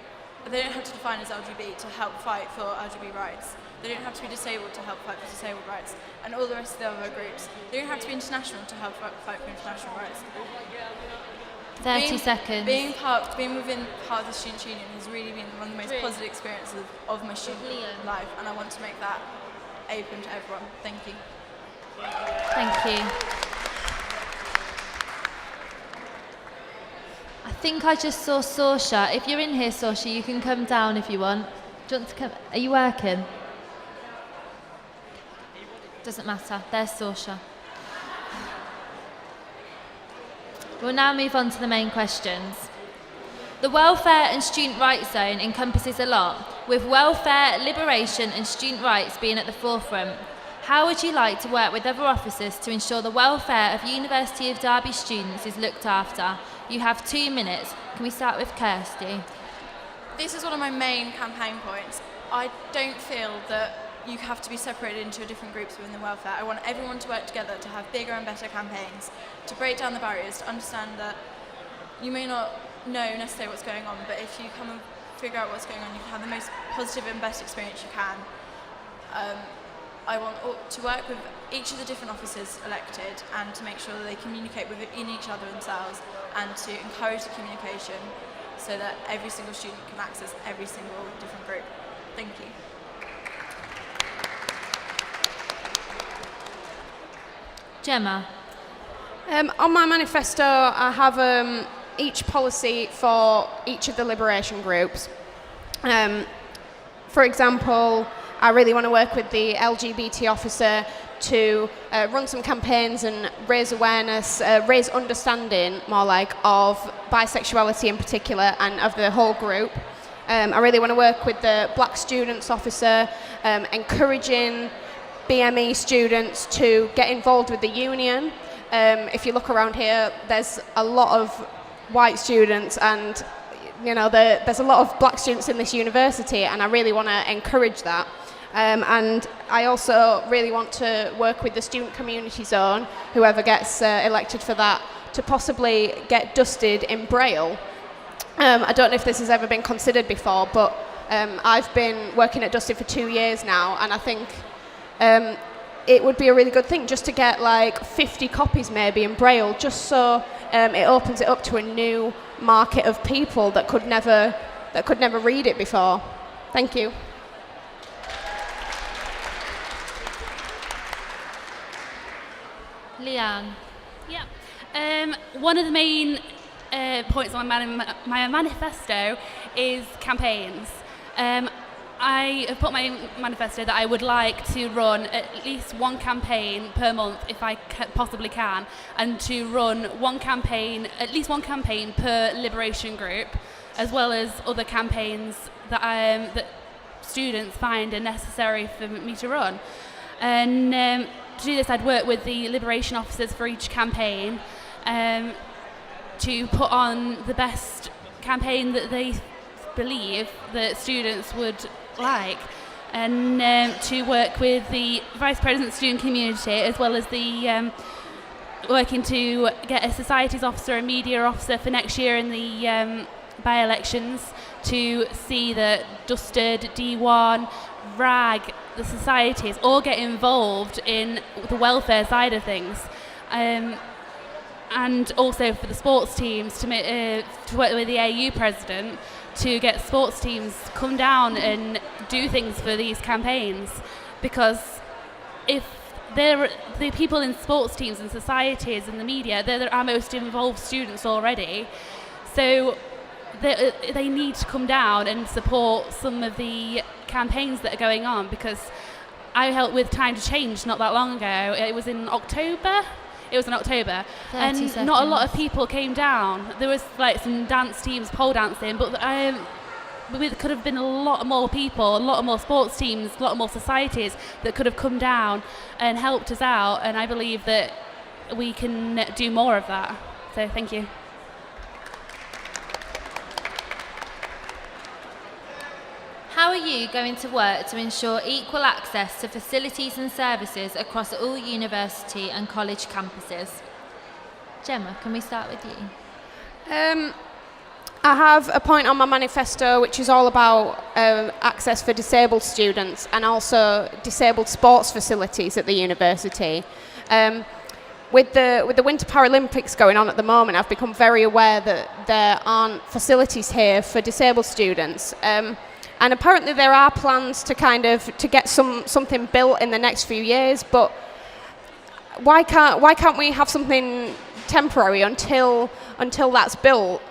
they don't have to define as LGBT to help fight for LGBT rights. They don't have to be disabled to help fight for disabled rights, and all the rest of the other groups. They don't have to be international to help fight for international rights. 30 seconds. Being within part of the Students' Union has really been one of the most positive experiences of my student life, and I want to make that open to everyone. Thank you. Thank you. I think I just saw Sorsha. If you're in here, Sorsha, you can come down if you want. Do you want to come? Are you working? Doesn't matter. There's Sorsha. We'll now move on to the main questions. The Welfare and Student Rights Zone encompasses a lot, with welfare, liberation and student rights being at the forefront. How would you like to work with other officers to ensure the welfare of University of Derby students is looked after? You have 2 minutes. Can we start with Kirsty? This is one of my main campaign points. I don't feel that you have to be separated into different groups within the welfare. I want everyone to work together to have bigger and better campaigns, to break down the barriers, to understand that you may not know necessarily what's going on, but if you come and figure out what's going on, you can have the most positive and best experience you can. I want to work with each of the different officers elected and to make sure that they communicate within each other themselves and to encourage the communication so that every single student can access every single different group. Thank you. Gemma? On my manifesto, I have each policy for each of the liberation groups. For example, I really want to work with the LGBT officer to run some campaigns and raise awareness, raise understanding, more like, of bisexuality in particular and of the whole group. I really want to work with the black students officer, encouraging BME students to get involved with the union. If you look around here, there's a lot of white students and there's a lot of black students in this university, and I really want to encourage that. And I also really want to work with the student community zone, whoever gets elected for that, to possibly get dusted in Braille. I don't know if this has ever been considered before, but I've been working at Dusted for 2 years now, and I think it would be a really good thing just to get like 50 copies maybe in Braille, just so it opens it up to a new market of people that could never read it before. Thank you. Leanne? Yeah. One of the main points on my manifesto is campaigns. I have put in my manifesto that I would like to run at least one campaign per month if I possibly can, and to run at least one campaign per liberation group, as well as other campaigns that students find are necessary for me to run. And to do this, I'd work with the liberation officers for each campaign to put on the best campaign that they believe that students would like, and to work with the Vice President student community, as well as the working to get a societies officer and media officer for next year in the by-elections, to see that Dusted, D1, RAG, the societies all get involved in the welfare side of things, and also for the sports teams to work with the AU president to get sports teams come down and do things for these campaigns, because if they're the people in sports teams and societies and the media, they're our most involved students already, so they need to come down and support some of the campaigns that are going on, because I helped with Time to Change not that long ago. It was in October, and not a lot of people came down. There was like some dance teams, pole dancing, but there could have been a lot more people, a lot more sports teams, a lot more societies that could have come down and helped us out, and I believe that we can do more of that. So thank you. How are you going to work to ensure equal access to facilities and services across all university and college campuses? Gemma, can we start with you? I have a point on my manifesto which is all about access for disabled students and also disabled sports facilities at the university. With the Winter Paralympics going on at the moment, I've become very aware that there aren't facilities here for disabled students. And apparently there are plans to to get something built in the next few years, but why can't we have something temporary until that's built?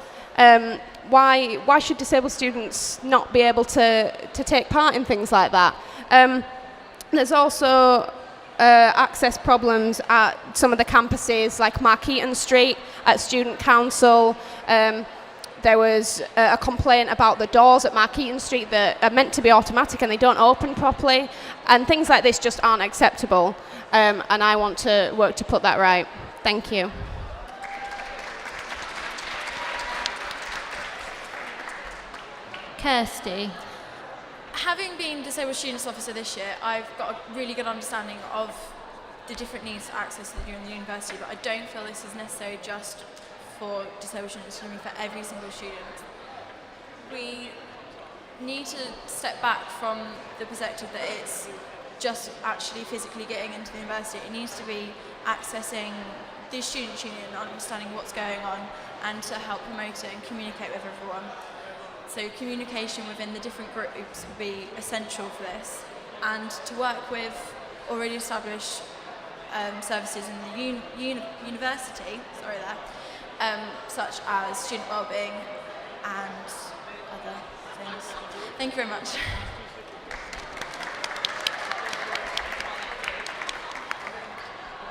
Why should disabled students not be able to take part in things like that? There's also access problems at some of the campuses, like Markeaton Street, at Student Council. there was a complaint about the doors at Markeaton Street that are meant to be automatic and they don't open properly, and things like this just aren't acceptable, and I want to work to put that right. Thank you. Kirsty. Having been Disabled Students Officer this year, I've got a really good understanding of the different needs to access the university, but I don't feel this is necessary just for disabled students, it's going to be for every single student. We need to step back from the perspective that it's just actually physically getting into the university. It needs to be accessing the student union, understanding what's going on, and to help promote it and communicate with everyone. So communication within the different groups will be essential for this, and to work with already established services in the university, such as student wellbeing and other things. Thank you very much.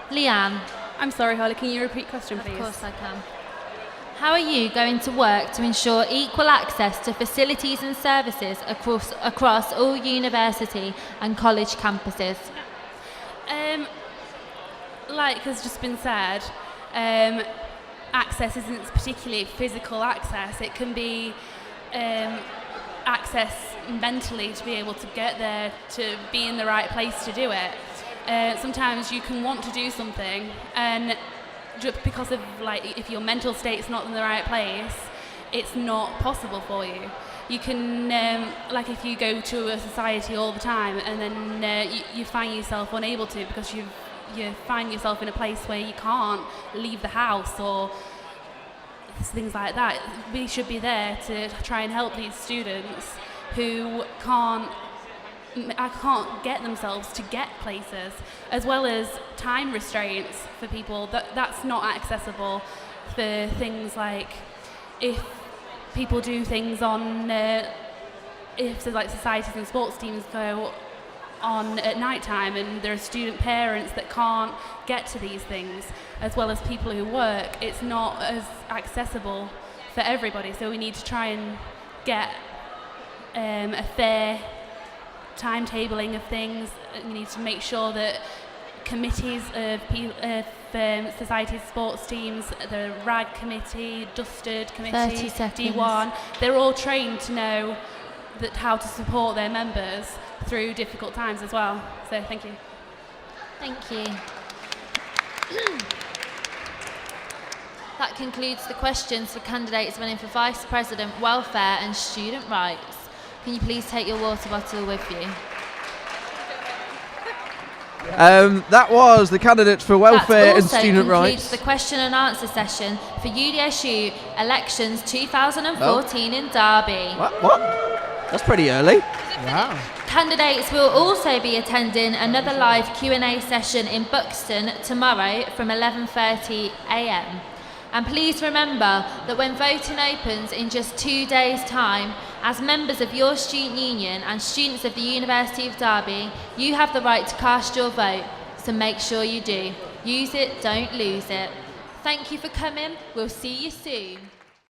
Leanne. I'm sorry, Holly, can you repeat the question, please? Of course I can. How are you going to work to ensure equal access to facilities and services across all university and college campuses? Like has just been said, access isn't particularly physical access. It can be access mentally to be able to get there, to be in the right place to do it. Sometimes you can want to do something, and just because of if your mental state's not in the right place, it's not possible for you. You can, if you go to a society all the time and then you find yourself unable to because you find yourself in a place where you can't leave the house or things like that. We should be there to try and help these students who can't get themselves to get places, as well as time restraints for people. That's not accessible for things like if people do things on, if societies and sports teams go on at night time and there are student parents that can't get to these things, as well as people who work, it's not as accessible for everybody. So we need to try and get a fair timetabling of things. We need to make sure that committees of societies, sports teams, the RAG committee, Dusted committee, D1, they're all trained to know how to support their members through difficult times as well. So thank you. Thank you. That concludes the questions for candidates running for Vice President, Welfare and Student Rights. Can you please take your water bottle with you? That was the candidates for Welfare and Student Rights. That also concludes the question and answer session for UDSU Elections 2014 in Derby. What? That's pretty early. Wow. Candidates will also be attending another live Q&A session in Buxton tomorrow from 11:30 a.m. And please remember that when voting opens in just 2 days' time, as members of your student union and students of the University of Derby, you have the right to cast your vote, so make sure you do. Use it, don't lose it. Thank you for coming. We'll see you soon.